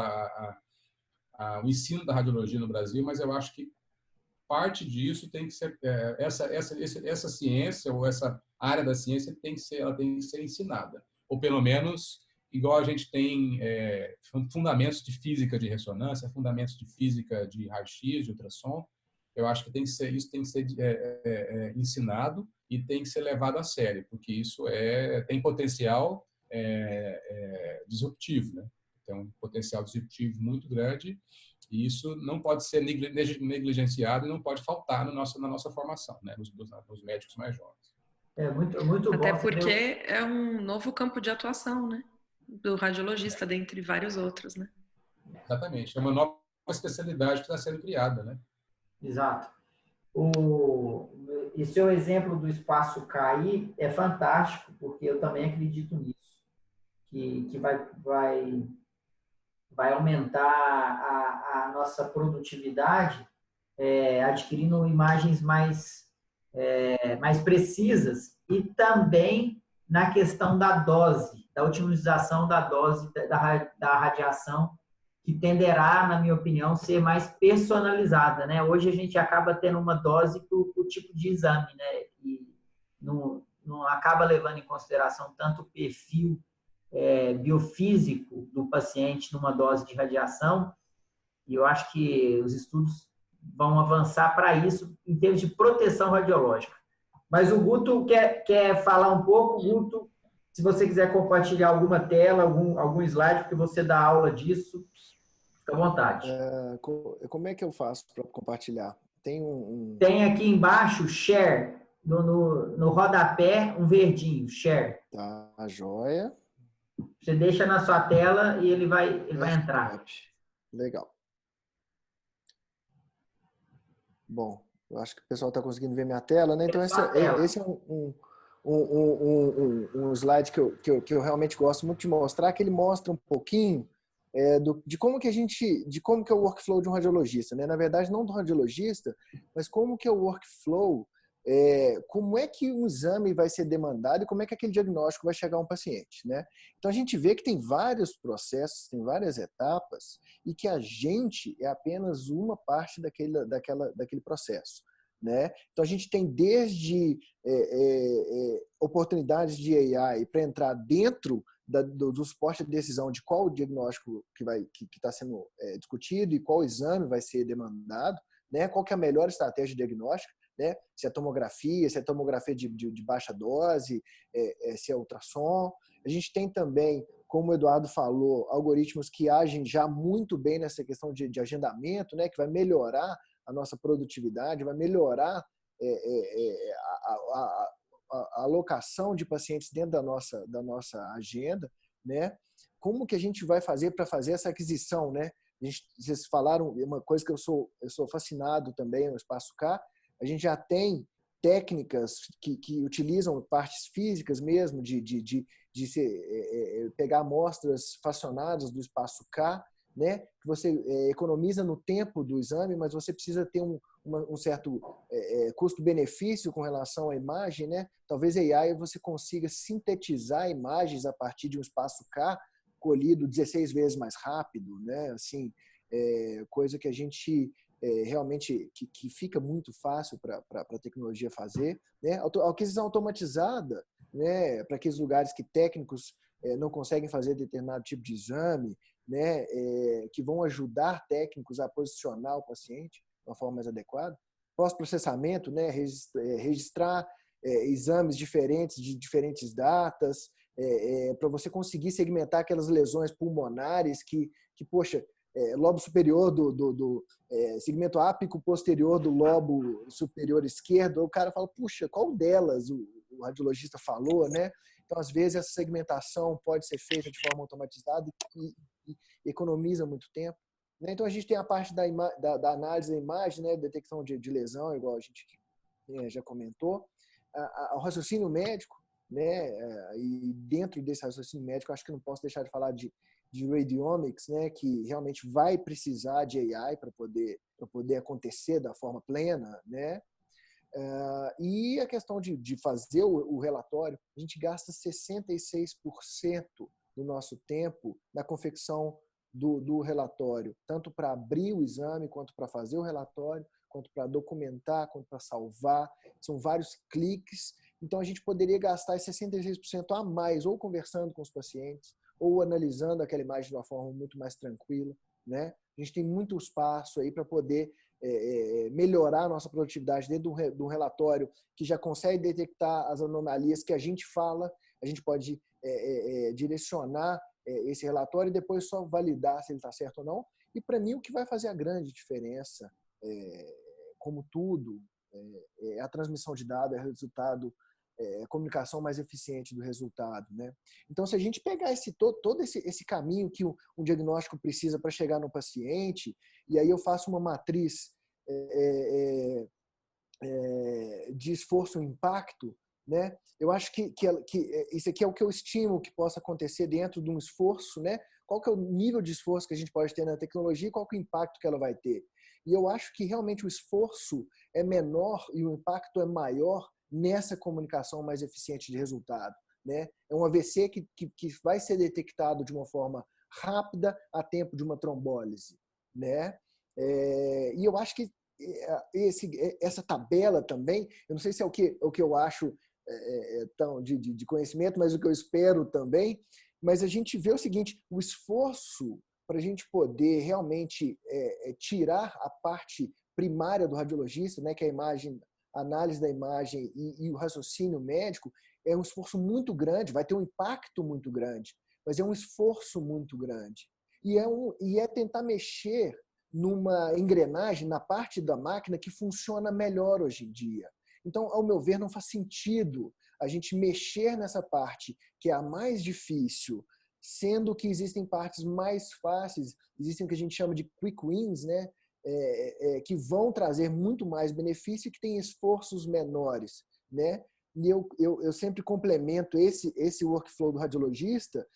o ensino da radiologia no Brasil, mas eu acho que parte disso tem que ser essa ciência ou essa área da ciência tem que ser ensinada, ou pelo menos igual a gente tem fundamentos de física de ressonância, fundamentos de física de raio-x, de ultrassom. Eu acho que isso tem que ser ensinado e tem que ser levado a sério, porque isso tem potencial disruptivo, né? Tem um potencial disruptivo muito grande e isso não pode ser negligenciado e não pode faltar na nossa formação, né? Nos médicos mais jovens. Muito Até bom. porque é um novo campo de atuação, né? Do radiologista, dentre vários outros, né? Exatamente. É uma nova especialidade que está sendo criada, né? Exato. E seu exemplo do espaço CAI é fantástico, porque eu também acredito nisso, que vai aumentar a nossa produtividade adquirindo imagens mais precisas e também na questão da dose, da otimização da dose da radiação, que tenderá, na minha opinião, ser mais personalizada, né? Hoje a gente acaba tendo uma dose para o tipo de exame, né? E não acaba levando em consideração tanto o perfil biofísico do paciente numa dose de radiação, e eu acho que os estudos vão avançar para isso em termos de proteção radiológica. Mas o Guto quer falar um pouco. Guto, se você quiser compartilhar alguma tela, algum slide, porque você dá aula disso, fica à vontade. Como é que eu faço para compartilhar? Tem aqui embaixo, share, no rodapé, um verdinho, share. Tá, joia. Você deixa na sua tela e ele vai entrar. Legal. Bom, eu acho que o pessoal está conseguindo ver minha tela, né? Então, esse é um slide que eu realmente gosto muito de mostrar, que ele mostra um pouquinho de como que é o workflow de um radiologista, né? Na verdade, não do radiologista, mas como que é o workflow, como é que um exame vai ser demandado e como é que aquele diagnóstico vai chegar a um paciente, né? Então, a gente vê que tem vários processos, tem várias etapas e que a gente é apenas uma parte daquele processo, né? Então, a gente tem desde oportunidades de AI para entrar dentro do suporte de decisão de qual o diagnóstico que está sendo discutido e qual exame vai ser demandado, né? Qual que é a melhor estratégia de diagnóstico, né? Se é tomografia de baixa dose, se é ultrassom. A gente tem também, como o Eduardo falou, algoritmos que agem já muito bem nessa questão de agendamento, né? Que vai melhorar a nossa produtividade, vai melhorar a alocação de pacientes dentro da nossa agenda, né? Como que a gente vai fazer para fazer essa aquisição, né? Vocês falaram uma coisa que eu sou fascinado também no Espaço K. A gente já tem técnicas que utilizam partes físicas mesmo de pegar amostras fracionadas do Espaço K, né? Que você economiza no tempo do exame, mas você precisa ter um certo custo-benefício com relação à imagem, né? Talvez a AI você consiga sintetizar imagens a partir de um Espaço K colhido 16 vezes mais rápido, né? Assim, coisa que a gente realmente que fica muito fácil para a tecnologia fazer, né? A aquisição automatizada, né? Para aqueles lugares que técnicos não conseguem fazer determinado tipo de exame, né, que vão ajudar técnicos a posicionar o paciente de uma forma mais adequada. Pós-processamento, né, registrar exames diferentes de diferentes datas, para você conseguir segmentar aquelas lesões pulmonares que poxa, lobo superior segmento ápico posterior do lobo superior esquerdo, o cara fala, puxa, qual delas o radiologista falou, né? Então, às vezes, essa segmentação pode ser feita de forma automatizada e economiza muito tempo. Né? Então, a gente tem a parte da análise da imagem, né? Detecção de lesão, igual a gente já comentou. O raciocínio médico, né? E dentro desse raciocínio médico, acho que não posso deixar de falar de radiomics, né, que realmente vai precisar de AI para poder acontecer da forma plena, né? E a questão de fazer o relatório, a gente gasta 66% do nosso tempo na confecção do relatório, tanto para abrir o exame, quanto para fazer o relatório, quanto para documentar, quanto para salvar. São vários cliques. Então, a gente poderia gastar esses 66% a mais, ou conversando com os pacientes, ou analisando aquela imagem de uma forma muito mais tranquila, né? A gente tem muito espaço aí para poder melhorar a nossa produtividade dentro de um relatório que já consegue detectar as anomalias que a gente fala, a gente pode direcionar esse relatório e depois só validar se ele está certo ou não. E para mim o que vai fazer a grande diferença, como tudo, é a transmissão de dados, é o resultado, a comunicação mais eficiente do resultado, né? Então, se a gente pegar todo esse caminho que um diagnóstico precisa para chegar no paciente, e aí eu faço uma matriz de esforço e impacto, né? Eu acho que isso aqui é o que eu estimo que possa acontecer dentro de um esforço, né? Qual que é o nível de esforço que a gente pode ter na tecnologia e qual que é o impacto que ela vai ter. E eu acho que realmente o esforço é menor e o impacto é maior nessa comunicação mais eficiente de resultado, né? É um AVC que vai ser detectado de uma forma rápida a tempo de uma trombólise, né? E eu acho que essa tabela também, eu não sei se é o que eu acho tão de conhecimento, mas o que eu espero também, mas a gente vê o seguinte, o esforço para a gente poder realmente tirar a parte primária do radiologista, né, que é a imagem, a análise da imagem e o raciocínio médico, é um esforço muito grande, vai ter um impacto muito grande, mas é um esforço muito grande. E é tentar mexer numa engrenagem, na parte da máquina que funciona melhor hoje em dia. Então, ao meu ver, não faz sentido a gente mexer nessa parte que é a mais difícil, sendo que existem partes mais fáceis, existem o que a gente chama de quick wins, né? Que vão trazer muito mais benefício e que têm esforços menores, né? E eu sempre complemento esse workflow do radiologista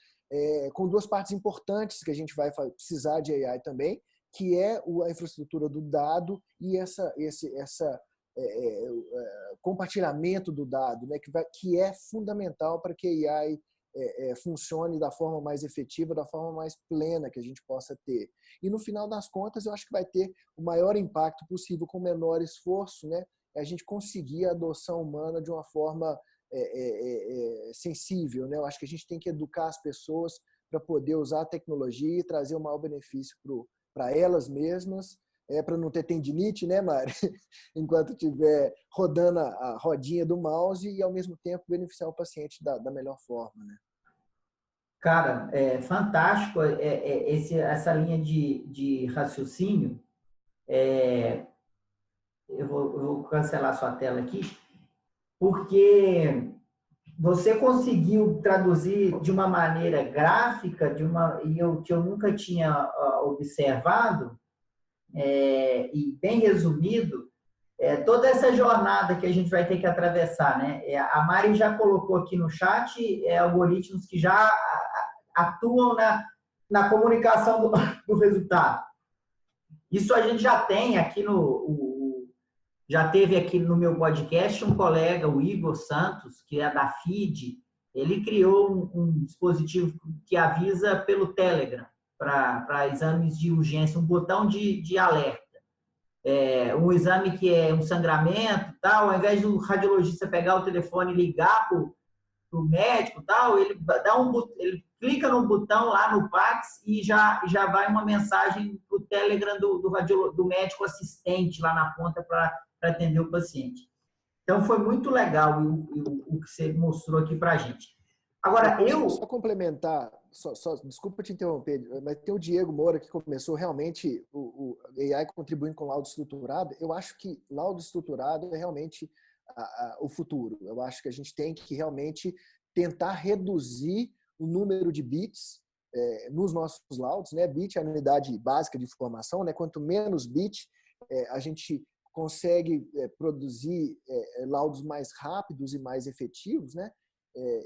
com duas partes importantes que a gente vai precisar de AI também, que é a infraestrutura do dado e esse compartilhamento do dado, né? Que é fundamental para que a AI funcione da forma mais efetiva, da forma mais plena que a gente possa ter. E no final das contas, eu acho que vai ter o maior impacto possível com o menor esforço, né? A gente conseguir a adoção humana de uma forma sensível, né? Eu acho que a gente tem que educar as pessoas para poder usar a tecnologia e trazer o maior benefício para elas mesmas, para não ter tendinite, né, Mari? Enquanto estiver rodando a rodinha do mouse e, ao mesmo tempo, beneficiar o paciente da melhor forma, né? Cara, é fantástico essa linha de raciocínio. Eu vou cancelar sua tela aqui, porque você conseguiu traduzir de uma maneira gráfica, que eu nunca tinha observado, e bem resumido, toda essa jornada que a gente vai ter que atravessar, né? A Mari já colocou aqui no chat algoritmos que já atuam na comunicação do resultado. Isso a gente já tem aqui já teve aqui no meu podcast um colega, o Igor Santos, que é da FID, ele criou um dispositivo que avisa pelo Telegram para exames de urgência, um botão de alerta. Um exame que é um sangramento, tal, ao invés do radiologista pegar o telefone e ligar pro médico e tal, ele ele clica no botão lá no Pax e já vai uma mensagem pro Telegram do médico assistente lá na ponta para atender o paciente. Então, foi muito legal o que você mostrou aqui para a gente. Agora, Só complementar, desculpa te interromper, mas tem o Diego Moura que começou realmente o AI contribuindo com laudo estruturado. Eu acho que laudo estruturado é realmente o futuro. Eu acho que a gente tem que realmente tentar reduzir o número de bits nos nossos laudos, né? Bit é a unidade básica de informação, né? Quanto menos bit, a gente consegue produzir laudos mais rápidos e mais efetivos, né?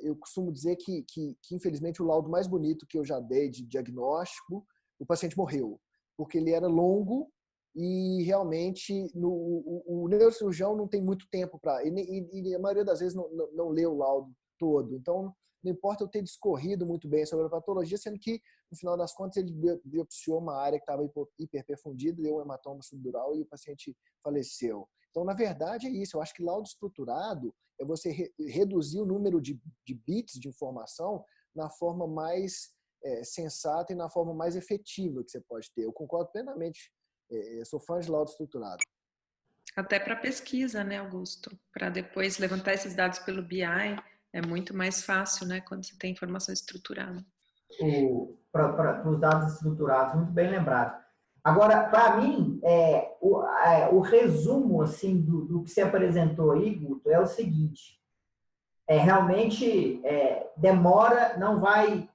Eu costumo dizer que, infelizmente, o laudo mais bonito que eu já dei de diagnóstico, o paciente morreu, porque ele era longo e realmente o neurocirurgião não tem muito tempo para... E a maioria das vezes não lê o laudo todo. Então, não importa eu ter discorrido muito bem sobre a patologia, sendo que, no final das contas, ele biopsiou uma área que estava hiperperfundida, deu um hematoma subdural e o paciente faleceu. Então, na verdade, é isso. Eu acho que laudo estruturado é você reduzir o número de bits de informação na forma mais sensata e na forma mais efetiva que você pode ter. Eu concordo plenamente. Eu sou fã de laudo estruturado. Até para pesquisa, né, Augusto? Para depois levantar esses dados pelo BI, é muito mais fácil, né, quando você tem informação estruturada. Para os dados estruturados, muito bem lembrado. Agora, para mim, o resumo assim, do que você apresentou aí, Guto, é o seguinte: realmente demora, não vai.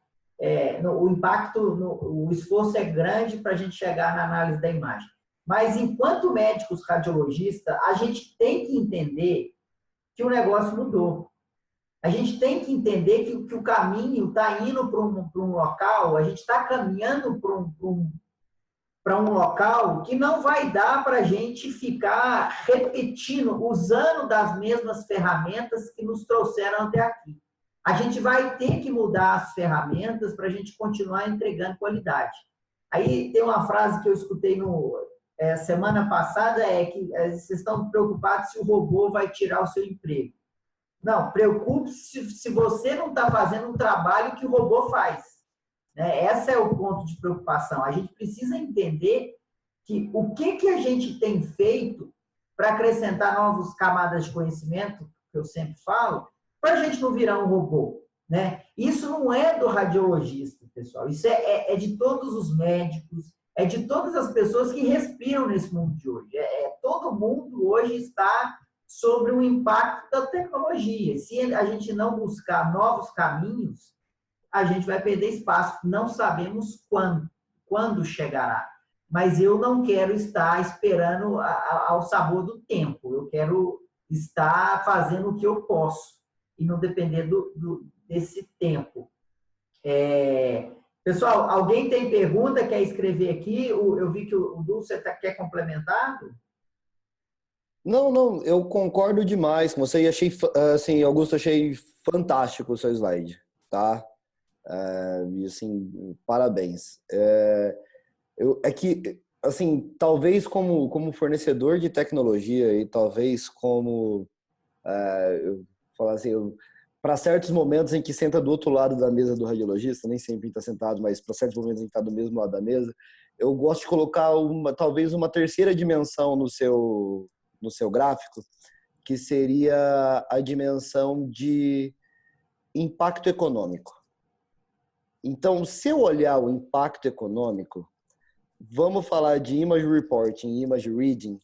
O impacto, o esforço é grande para a gente chegar na análise da imagem. Mas, enquanto médicos radiologistas, a gente tem que entender que o negócio mudou. A gente tem que entender que o caminho está indo para um local, a gente está caminhando para um local que não vai dar para a gente ficar repetindo, usando das mesmas ferramentas que nos trouxeram até aqui. A gente vai ter que mudar as ferramentas para a gente continuar entregando qualidade. Aí tem uma frase que eu escutei semana passada, que vocês estão preocupados se o robô vai tirar o seu emprego. Não, preocupe-se se você não está fazendo um trabalho que o robô faz. Esse é o ponto de preocupação. A gente precisa entender que o que a gente tem feito para acrescentar novas camadas de conhecimento, que eu sempre falo, para a gente não virar um robô. Né? Isso não é do radiologista, pessoal. Isso é de todos os médicos, é de todas as pessoas que respiram nesse mundo de hoje. Todo mundo hoje está sobre o impacto da tecnologia. Se a gente não buscar novos caminhos, a gente vai perder espaço. Não sabemos quando chegará. Mas eu não quero estar esperando ao sabor do tempo. Eu quero estar fazendo o que eu posso e não depender desse tempo. Pessoal, alguém tem pergunta, quer escrever aqui? Eu vi que o Dulce quer complementar. Não, eu concordo demais com você e achei, assim, Augusto, achei fantástico o seu slide, tá? E assim, parabéns. Que, assim, talvez como fornecedor de tecnologia e talvez como, eu falar assim, para certos momentos em que senta do outro lado da mesa do radiologista, nem sempre está sentado, mas para certos momentos em que está do mesmo lado da mesa, eu gosto de colocar talvez uma terceira dimensão no seu gráfico, que seria a dimensão de impacto econômico. Então, se eu olhar o impacto econômico, vamos falar de image reporting, image reading,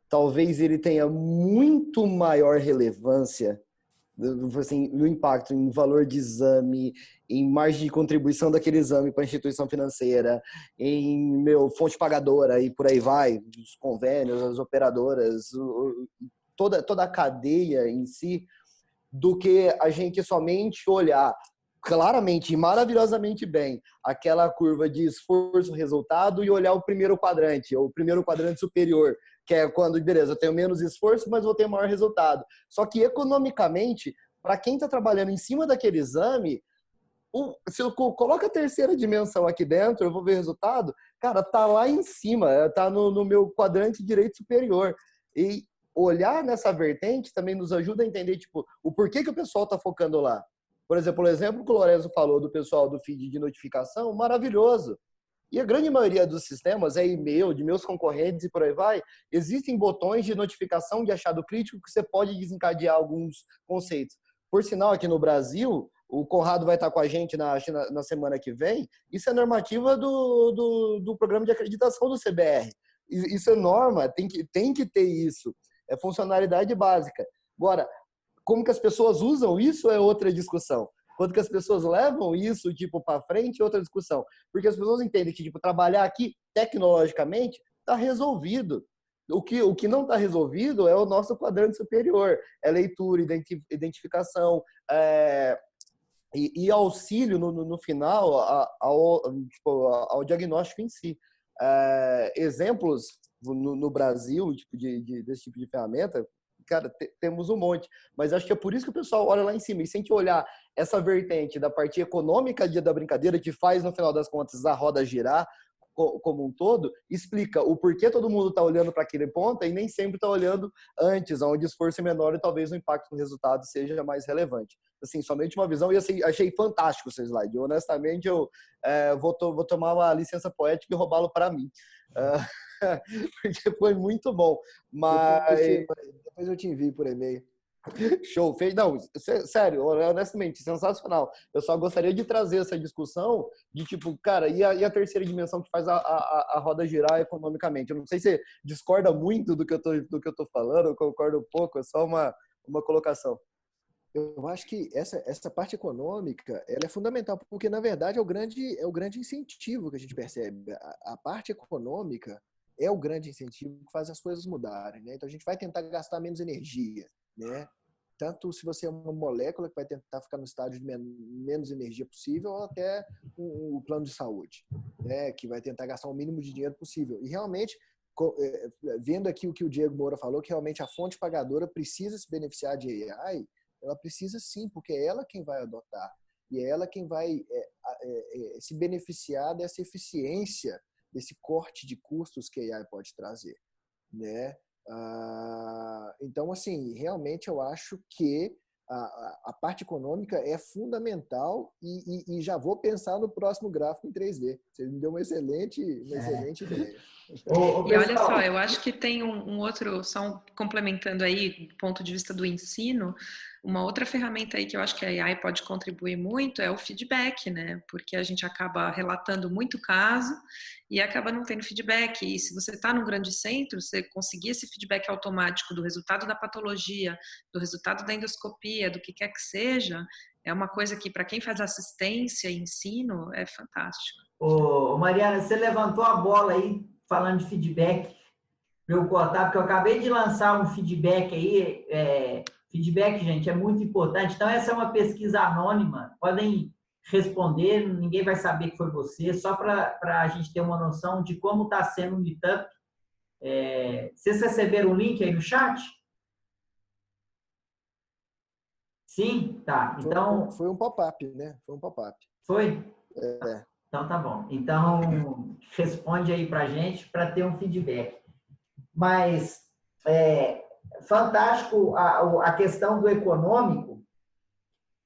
talvez ele tenha muito maior relevância assim, no impacto em valor de exame, em margem de contribuição daquele exame para a instituição financeira, em fonte pagadora e por aí vai, os convênios, as operadoras, toda a cadeia em si, do que a gente somente olhar claramente e maravilhosamente bem aquela curva de esforço-resultado e olhar o primeiro quadrante, ou o primeiro quadrante superior, que é quando, beleza, eu tenho menos esforço, mas vou ter maior resultado. Só que, economicamente, para quem está trabalhando em cima daquele exame, se eu coloco a terceira dimensão aqui dentro, eu vou ver o resultado, cara, tá lá em cima, tá no meu quadrante direito superior. E olhar nessa vertente também nos ajuda a entender, tipo, o porquê que o pessoal está focando lá. Por exemplo, o exemplo que o Lorenzo falou do pessoal do feed de notificação, maravilhoso. E a grande maioria dos sistemas é e-mail, de meus concorrentes e por aí vai, existem botões de notificação de achado crítico que você pode desencadear alguns conceitos. Por sinal, aqui no Brasil, o Conrado vai estar com a gente na semana que vem, isso é normativa do programa de acreditação do CBR. Isso é norma, tem que ter isso. É funcionalidade básica. Agora, como que as pessoas usam isso é outra discussão. Quanto que as pessoas levam isso, tipo, para frente, é outra discussão. Porque as pessoas entendem que, tipo, trabalhar aqui, tecnologicamente, está resolvido. O que não está resolvido é o nosso quadrante superior. É leitura, identificação, e auxílio no final ao diagnóstico em si. Exemplos no Brasil tipo, desse tipo de ferramenta, cara, temos um monte. Mas acho que é por isso que o pessoal olha lá em cima. E se a gente olhar essa vertente da parte econômica da brincadeira, que faz, no final das contas, a roda girar como um todo, explica o porquê todo mundo está olhando para aquele ponto e nem sempre está olhando antes, onde o esforço é menor e talvez o impacto no resultado seja mais relevante. Assim, somente uma visão, e assim, achei fantástico esse slide. Honestamente, eu vou tomar uma licença poética e roubá-lo para mim. Porque foi muito bom. Mas depois eu te envio por e-mail. Show, fez. Não, sério, honestamente, sensacional. Eu só gostaria de trazer essa discussão de tipo, cara, e a terceira dimensão que faz a roda girar economicamente? Eu não sei se você discorda muito do que eu tô falando, eu concordo um pouco, é só uma colocação. Eu acho que essa parte econômica ela é fundamental, porque, na verdade, é o grande incentivo que a gente percebe. A parte econômica é o grande incentivo que faz as coisas mudarem, né? Então, a gente vai tentar gastar menos energia, né? Tanto se você é uma molécula que vai tentar ficar no estágio de menos energia possível, ou até o plano de saúde, né? Que vai tentar gastar o mínimo de dinheiro possível. E, realmente, vendo aqui o que o Diego Moura falou, que realmente a fonte pagadora precisa se beneficiar de AI, ela precisa sim, porque é ela quem vai adotar. E é ela quem vai se beneficiar dessa eficiência, desse corte de custos que a AI pode trazer, né? Então, assim, realmente eu acho que a parte econômica é fundamental e já vou pensar no próximo gráfico em 3D. Você me deu uma excelente ideia. E olha só, eu acho que tem um outro, só complementando aí, do ponto de vista do ensino, uma outra ferramenta aí que eu acho que a AI pode contribuir muito é o feedback, né? Porque a gente acaba relatando muito caso e acaba não tendo feedback. E se você está num grande centro, você conseguir esse feedback automático do resultado da patologia, do resultado da endoscopia, do que quer que seja, é uma coisa que, para quem faz assistência e ensino, é fantástico. Ô, Mariana, você levantou a bola aí, falando de feedback, para eu cortar, porque eu acabei de lançar um feedback aí. Feedback, gente, é muito importante. Então, essa é uma pesquisa anônima. Podem responder, ninguém vai saber que foi você, só para a gente ter uma noção de como está sendo o Meetup. Vocês receberam o link aí no chat? Sim? Tá. Então... Foi um pop-up, né? Foi um pop-up. Foi? Então, tá bom. Então, responde aí para a gente para ter um feedback. Mas, fantástico a questão do econômico.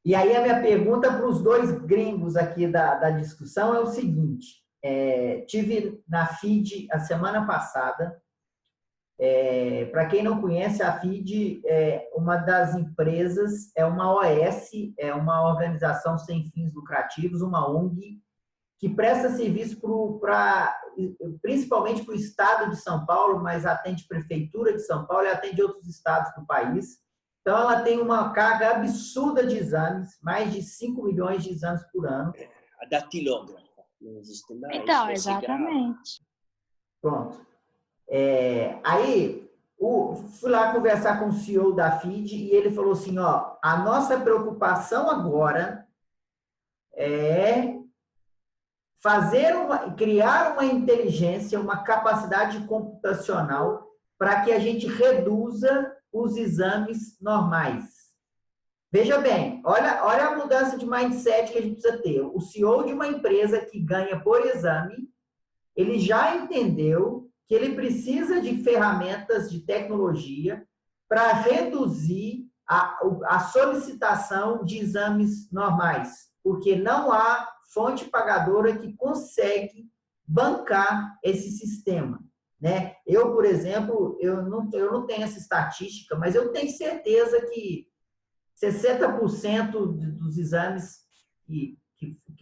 E aí, a minha pergunta para os dois gringos aqui da discussão é o seguinte. Tive na FID a semana passada. Para quem não conhece, a FID é uma das empresas, é uma OS, é uma organização sem fins lucrativos, uma ONG, que presta serviço principalmente para o estado de São Paulo, mas atende prefeitura de São Paulo e atende outros estados do país. Então, ela tem uma carga absurda de exames, mais de 5 milhões de exames por ano. A datilógrafa, não existe mais. Então, exatamente. Pronto. Aí, fui lá conversar com o CEO da FID e ele falou assim, a nossa preocupação agora é criar uma inteligência, uma capacidade computacional para que a gente reduza os exames normais. Veja bem, olha a mudança de mindset que a gente precisa ter. O CEO de uma empresa que ganha por exame, ele já entendeu que ele precisa de ferramentas de tecnologia para reduzir a solicitação de exames normais, porque não há fonte pagadora que consegue bancar esse sistema, né? Eu, por exemplo, eu não tenho essa estatística, mas eu tenho certeza que 60% dos exames que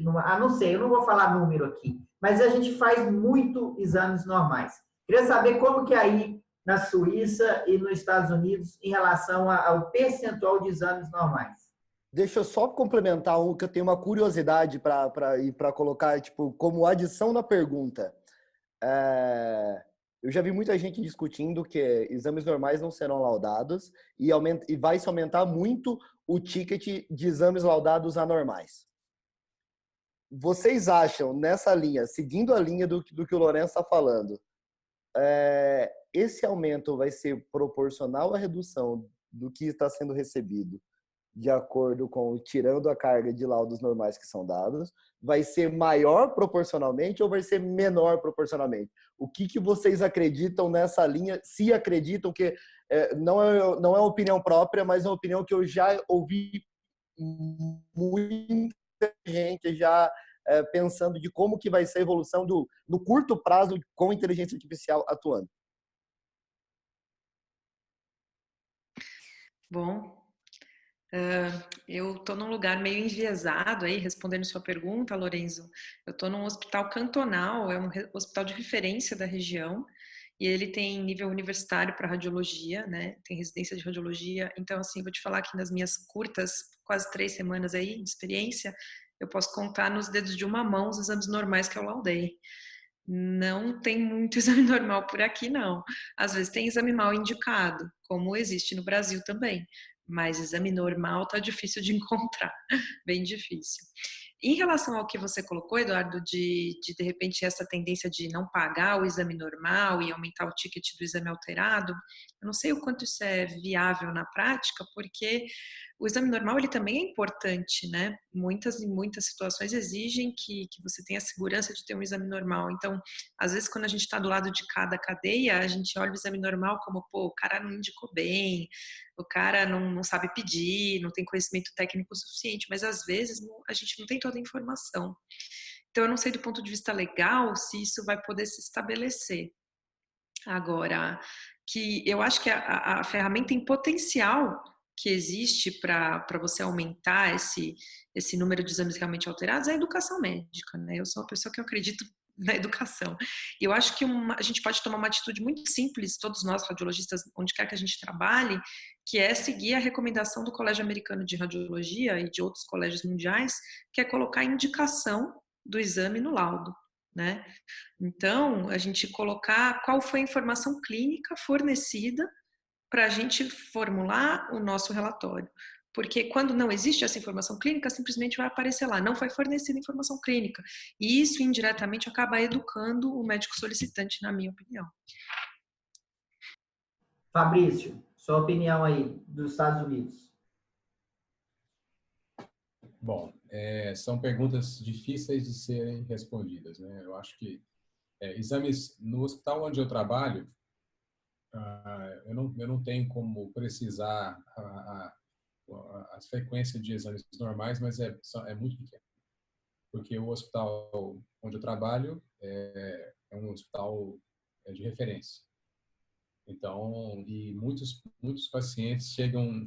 não sei, eu não vou falar número aqui, mas a gente faz muito exames normais. Queria saber como que é aí na Suíça e nos Estados Unidos em relação ao percentual de exames normais. Deixa eu só complementar um que eu tenho uma curiosidade para colocar, tipo, como adição na pergunta. Eu já vi muita gente discutindo que exames normais não serão laudados e vai se aumentar muito o ticket de exames laudados anormais. Vocês acham, nessa linha, seguindo a linha do que o Lourenço está falando, esse aumento vai ser proporcional à redução do que está sendo recebido de acordo com tirando a carga de laudos normais que são dados, vai ser maior proporcionalmente ou vai ser menor proporcionalmente? O que vocês acreditam nessa linha? Se acreditam que não é opinião própria, mas é uma opinião que eu já ouvi muita gente já pensando de como que vai ser a evolução no curto prazo com inteligência artificial atuando. Bom, eu estou num lugar meio enviesado aí, respondendo sua pergunta, Lorenzo. Eu estou num hospital cantonal, é um hospital de referência da região, e ele tem nível universitário para radiologia, né? Tem residência de radiologia. Então, assim, vou te falar que nas minhas curtas, quase 3 semanas aí de experiência, eu posso contar nos dedos de uma mão os exames normais que eu laudei. Não tem muito exame normal por aqui, não. Às vezes tem exame mal indicado, como existe no Brasil também. Mas exame normal tá difícil de encontrar, bem difícil. Em relação ao que você colocou, Eduardo, de repente essa tendência de não pagar o exame normal e aumentar o ticket do exame alterado, eu não sei o quanto isso é viável na prática, porque o exame normal ele também é importante, né? Muitas e muitas situações exigem que você tenha segurança de ter um exame normal. Então, às vezes, quando a gente está do lado de cada cadeia, a gente olha o exame normal como, pô, o cara não indicou bem, o cara não sabe pedir, não tem conhecimento técnico suficiente, mas às vezes a gente não tem toda a informação. Então, eu não sei do ponto de vista legal se isso vai poder se estabelecer. Agora, que eu acho que a ferramenta em potencial que existe para você aumentar esse número de exames realmente alterados é a educação médica, né? Eu sou uma pessoa que eu acredito na educação. E eu acho que a gente pode tomar uma atitude muito simples, todos nós radiologistas, onde quer que a gente trabalhe, que é seguir a recomendação do Colégio Americano de Radiologia e de outros colégios mundiais, que é colocar a indicação do exame no laudo, né? Então, a gente colocar qual foi a informação clínica fornecida para a gente formular o nosso relatório. Porque quando não existe essa informação clínica, simplesmente vai aparecer lá, não foi fornecida informação clínica. E isso, indiretamente, acaba educando o médico solicitante, na minha opinião. Fabrício, sua opinião aí dos Estados Unidos. Bom, são perguntas difíceis de serem respondidas, né? Eu acho que exames no hospital onde eu trabalho, eu não tenho como precisar a frequência de exames normais, mas é muito pequeno, porque o hospital onde eu trabalho é um hospital de referência. Então, e muitos pacientes chegam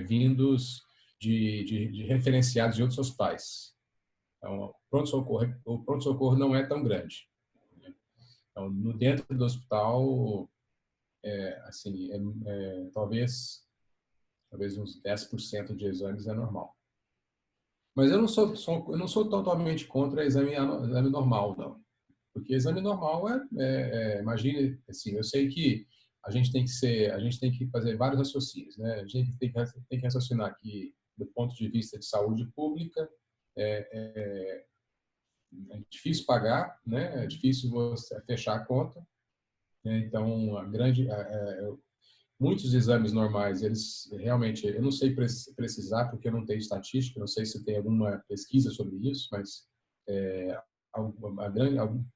vindos de referenciados de outros hospitais. Então, o pronto-socorro não é tão grande. Então, dentro do hospital, talvez uns 10% de exames é normal. Mas eu não sou totalmente contra exame normal, não. Porque exame normal imagine, assim, eu sei que a gente tem que fazer vários raciocínios, né? A gente tem que raciocinar que, do ponto de vista de saúde pública, é difícil pagar, né? É difícil você fechar a conta. Né? Então, muitos exames normais, eles realmente, eu não sei precisar, porque eu não tenho estatística, não sei se tem alguma pesquisa sobre isso, mas a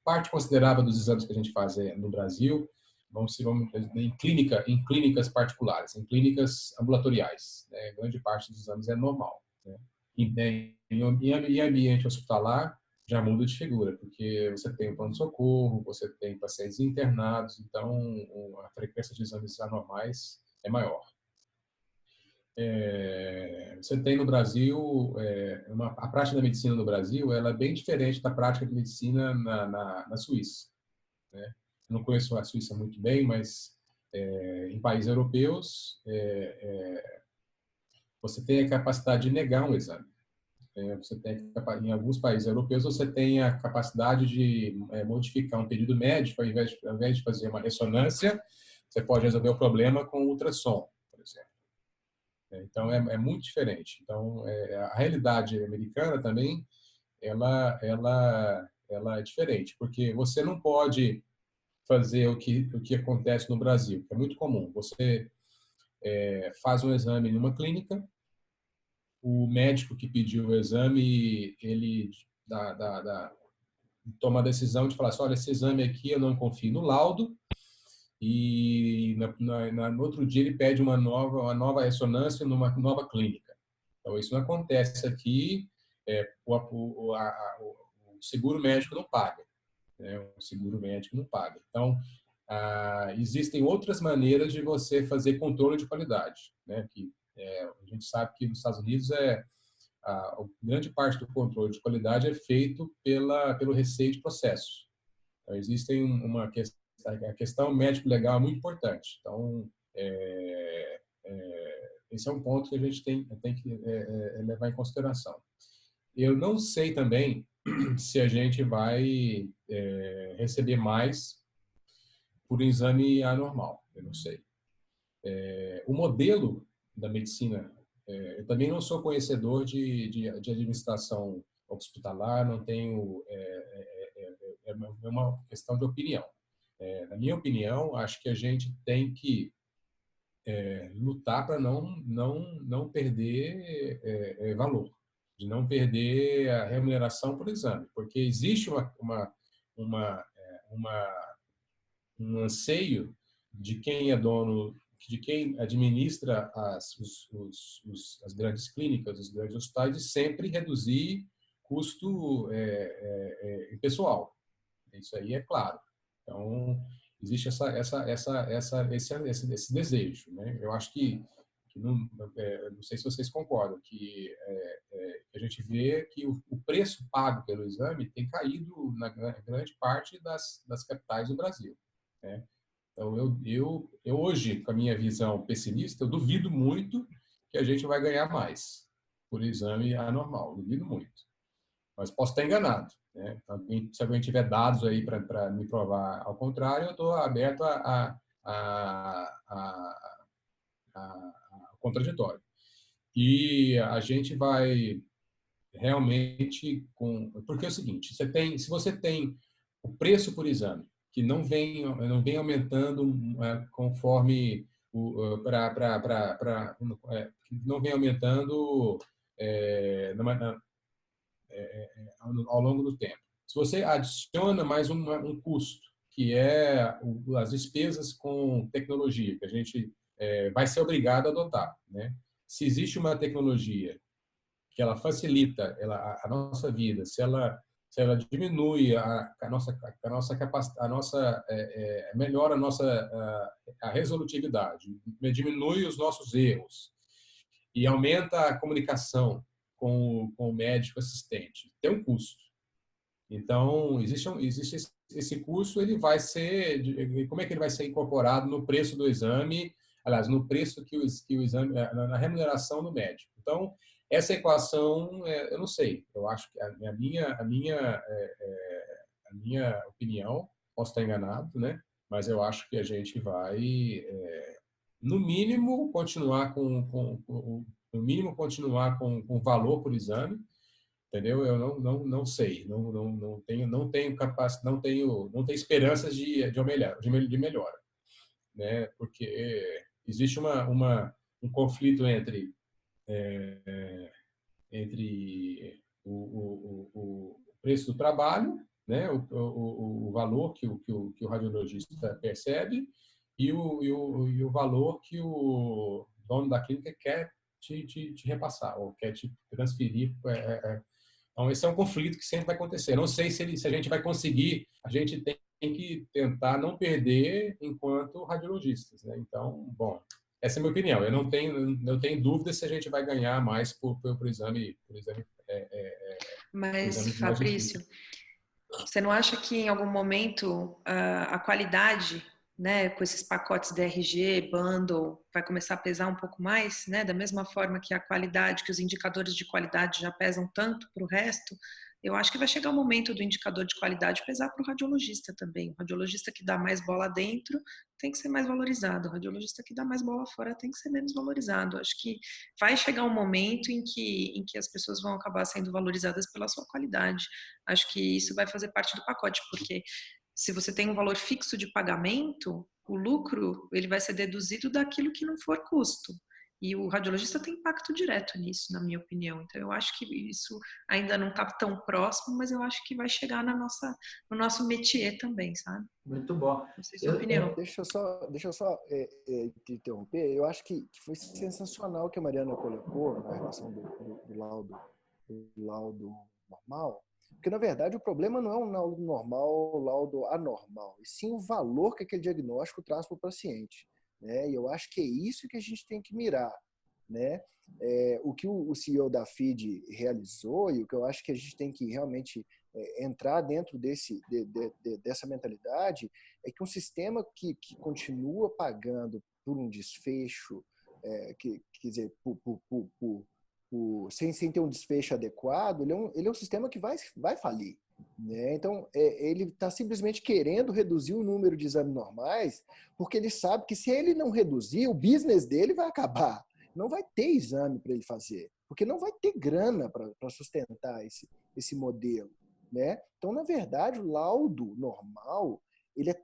parte considerável dos exames que a gente faz no Brasil vamos em clínicas particulares, em clínicas ambulatoriais, né? Grande parte dos exames é normal, né? Em ambiente hospitalar já muda de figura, porque você tem pronto-socorro, você tem pacientes internados, então a frequência de exames anormais é maior. Você tem no Brasil, a prática da medicina no Brasil, ela é bem diferente da prática de medicina na Suíça, né? Eu não conheço a Suíça muito bem, mas em países europeus, você tem a capacidade de negar um exame. Em alguns países europeus, você tem a capacidade de modificar um pedido médico, ao invés de fazer uma ressonância, você pode resolver o problema com ultrassom, por exemplo. Então, é muito diferente. Então, a realidade americana também, ela é diferente, porque você não pode fazer o que acontece no Brasil, que é muito comum. Você faz um exame em uma clínica, o médico que pediu o exame, ele toma a decisão de falar assim, olha, esse exame aqui eu não confio no laudo, e no outro dia ele pede uma nova ressonância numa nova clínica. Então, isso não acontece aqui, o seguro médico não paga, né? O seguro médico não paga. Então, existem outras maneiras de você fazer controle de qualidade, né? Que a gente sabe que nos Estados Unidos grande parte do controle de qualidade é feito pelo receio de processo. Então, existem a questão médico-legal é muito importante. Então, esse é um ponto que a gente tem que levar em consideração. Eu não sei também se a gente vai receber mais por um exame anormal. Eu não sei. O modelo da medicina, eu também não sou conhecedor de administração hospitalar, não tenho, é uma questão de opinião. Na minha opinião, acho que a gente tem que lutar para não perder valor, de não perder a remuneração por exame, porque existe um anseio de quem é dono, de quem administra as grandes clínicas, os grandes hospitais, de sempre reduzir custo pessoal. Isso aí é claro. Então, existe esse desejo, né? Eu acho que não sei se vocês concordam, que a gente vê que o preço pago pelo exame tem caído na grande parte das capitais do Brasil, né? Então, eu hoje, com a minha visão pessimista, eu duvido muito que a gente vai ganhar mais por exame anormal, duvido muito. Mas posso estar enganado, né? Se alguém tiver dados aí para me provar ao contrário, eu estou aberto a contraditório. E a gente vai realmente porque é o seguinte, se você tem o preço por exame que não vem aumentando conforme não vem aumentando ao longo do tempo. Se você adiciona mais um custo, que é as despesas com tecnologia, que a gente vai ser obrigado a adotar, né? Se existe uma tecnologia que ela facilita a nossa vida, se ela diminui melhora a resolutividade, diminui os nossos erros e aumenta a comunicação com o médico assistente, tem um custo. Então, existe esse custo, ele vai ser, como é que ele vai ser incorporado no preço do exame, aliás, no preço que o exame, na remuneração do médico. Então, essa equação, eu não sei, eu acho que a minha opinião, posso estar enganado, né? Mas eu acho que a gente vai, no mínimo, continuar com valor por exame, entendeu? Eu não sei, não tenho capacidade, não tenho esperanças de melhora, né? Porque existe um conflito entre o preço do trabalho né, o valor que o radiologista percebe e o valor que o dono da clínica quer te repassar ou quer te transferir. Então, esse é um conflito que sempre vai acontecer. Eu não sei se a gente vai conseguir, a gente tem que tentar não perder enquanto radiologistas, né? Então, bom, essa é a minha opinião. Eu não tenho dúvida se a gente vai ganhar mais por exame. Mas, Fabrício, você não acha que em algum momento a qualidade, né, com esses pacotes DRG, bundle, vai começar a pesar um pouco mais, né? Da mesma forma que a qualidade, que os indicadores de qualidade já pesam tanto para o resto, eu acho que vai chegar o momento do indicador de qualidade pesar para o radiologista também. O radiologista que dá mais bola dentro tem que ser mais valorizado. O radiologista que dá mais bola fora tem que ser menos valorizado. Acho que vai chegar um momento em que as pessoas vão acabar sendo valorizadas pela sua qualidade. Acho que isso vai fazer parte do pacote, porque se você tem um valor fixo de pagamento, o lucro ele vai ser deduzido daquilo que não for custo. E o radiologista tem impacto direto nisso, na minha opinião. Então, eu acho que isso ainda não está tão próximo, mas eu acho que vai chegar no nosso métier também, sabe? Muito bom. Não sei sua opinião. Deixa eu só te interromper. Eu acho que foi sensacional o que a Mariana colocou na relação do laudo normal. Porque, na verdade, o problema não é um laudo normal ou laudo anormal, e sim o valor que aquele diagnóstico traz para o paciente. Né? E eu acho que é isso que a gente tem que mirar. Né? O que o CEO da FID realizou e o que eu acho que a gente tem que realmente entrar dentro dessa mentalidade é que um sistema que continua pagando por um desfecho, quer dizer, sem ter um desfecho adequado, ele é um sistema que vai falir. Né? Então, ele está simplesmente querendo reduzir o número de exames normais, porque ele sabe que se ele não reduzir, o business dele vai acabar. Não vai ter exame para ele fazer, porque não vai ter grana para sustentar esse modelo. Né? Então, na verdade, o laudo normal ele é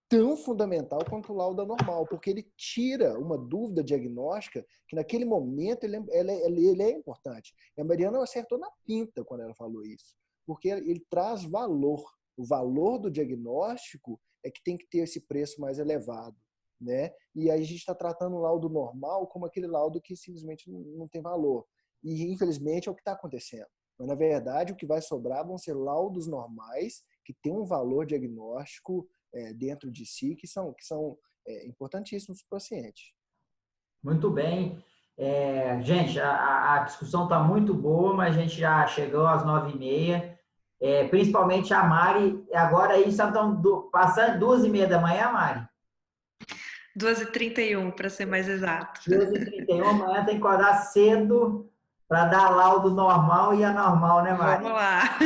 tão fundamental quanto o laudo anormal, porque ele tira uma dúvida diagnóstica que naquele momento ele é importante. E a Mariana acertou na pinta quando ela falou isso, porque ele traz valor. O valor do diagnóstico é que tem que ter esse preço mais elevado. Né? E aí a gente está tratando o laudo normal como aquele laudo que simplesmente não tem valor. E, infelizmente, é o que está acontecendo. Mas, na verdade, o que vai sobrar vão ser laudos normais que têm um valor diagnóstico dentro de si, que são importantíssimos para o paciente. Muito bem. Gente, a discussão está muito boa, mas a gente já chegou às 9h30. Principalmente a Mari. Agora aí só estão passando 2h30 da manhã, Mari? 2h31, para ser mais exato. 2h31, amanhã tem que acordar cedo para dar laudo normal e anormal, né, Mari? Vamos lá.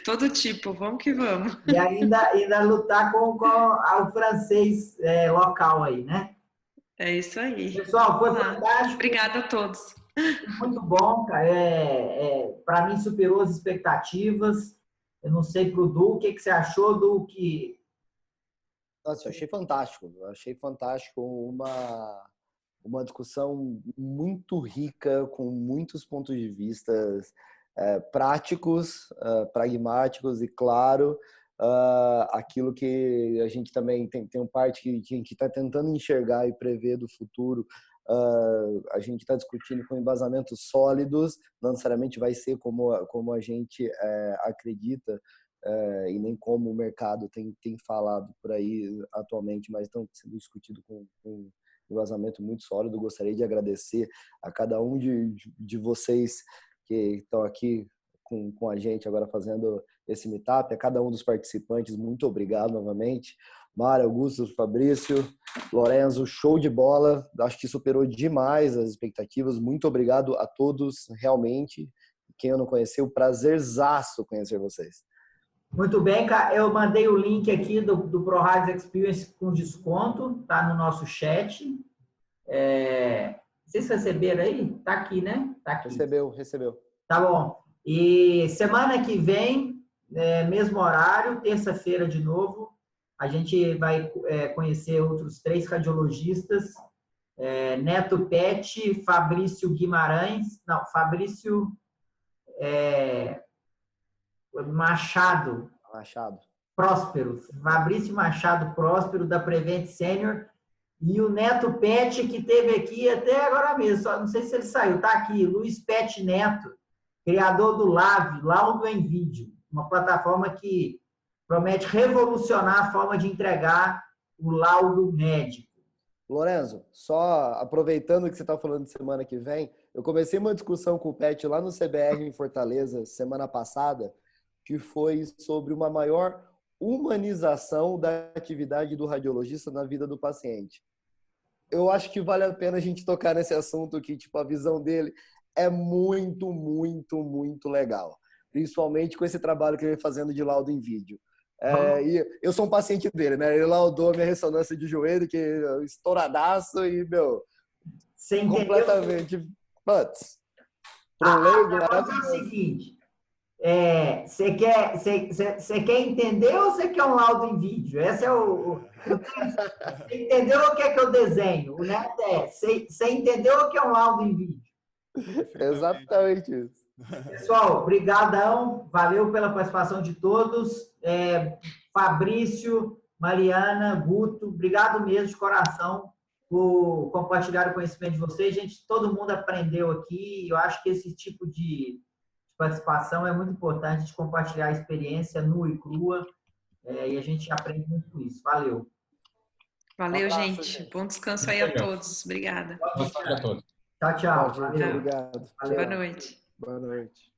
Todo tipo, vamos que vamos. E ainda lutar com o francês local aí, né? É isso aí. Pessoal, foi fantástico. Obrigada a todos. Muito bom, cara. Para mim, superou as expectativas. Eu não sei para o Du, o que você achou do que... Nossa, eu achei fantástico. Eu achei fantástico uma discussão muito rica, com muitos pontos de vista práticos, pragmáticos e, claro, aquilo que a gente também tem uma parte que a gente está tentando enxergar e prever do futuro. A gente está discutindo com embasamentos sólidos, não necessariamente vai ser como a gente acredita, e nem como o mercado tem falado por aí atualmente, mas estão sendo discutidos com um embasamento muito sólido. Gostaria de agradecer a cada um de vocês que estão aqui com a gente agora fazendo esse meetup, a cada um dos participantes, muito obrigado novamente. Mara, Augusto, Fabrício, Lorenzo, show de bola, acho que superou demais as expectativas, muito obrigado a todos, realmente. Quem eu não conheceu, prazerzaço conhecer vocês. Muito bem, cara. Eu mandei o link aqui do ProRads Experience com desconto, tá no nosso chat. Vocês receberam aí? Tá aqui, né? Tá aqui. Recebeu. Tá bom. E semana que vem, mesmo horário, terça-feira de novo, a gente vai conhecer outros 3 radiologistas, Neto Pet, Fabrício Guimarães, não, Fabrício Machado. Machado. Próspero. Fabrício Machado Próspero, da Prevent Senior. E o Neto Pet, que teve aqui até agora mesmo, só não sei se ele saiu, tá aqui, Luiz Pet Neto, criador do Laudo em Vídeo, uma plataforma que promete revolucionar a forma de entregar o laudo médico. Lorenzo, só aproveitando que você está falando de semana que vem, eu comecei uma discussão com o Pet lá no CBR em Fortaleza, semana passada, que foi sobre uma maior humanização da atividade do radiologista na vida do paciente. Eu acho que vale a pena a gente tocar nesse assunto que, tipo, a visão dele é muito, muito, muito legal. Principalmente com esse trabalho que ele vem fazendo de laudo em vídeo. E eu sou um paciente dele, né? Ele laudou a minha ressonância de joelho, que é estouradaço e, meu, completamente... Putz, pro leigo, é o seguinte, você quer entender ou você quer um laudo em vídeo? Esse é você entendeu o que é que eu desenho? O Neto você entendeu o que é um laudo em vídeo? Exatamente isso. Pessoal, brigadão, valeu pela participação de todos. Fabrício, Mariana, Guto, obrigado mesmo de coração por compartilhar o conhecimento de vocês. Gente, todo mundo aprendeu aqui. Eu acho que esse tipo de participação é muito importante, de compartilhar a experiência nua e crua. E a gente aprende muito com isso. Valeu. Valeu, gente. Bom descanso aí a todos. Obrigada. Boa tarde a todos. Tchau, tchau. Valeu, obrigado. Boa noite. Boa noite.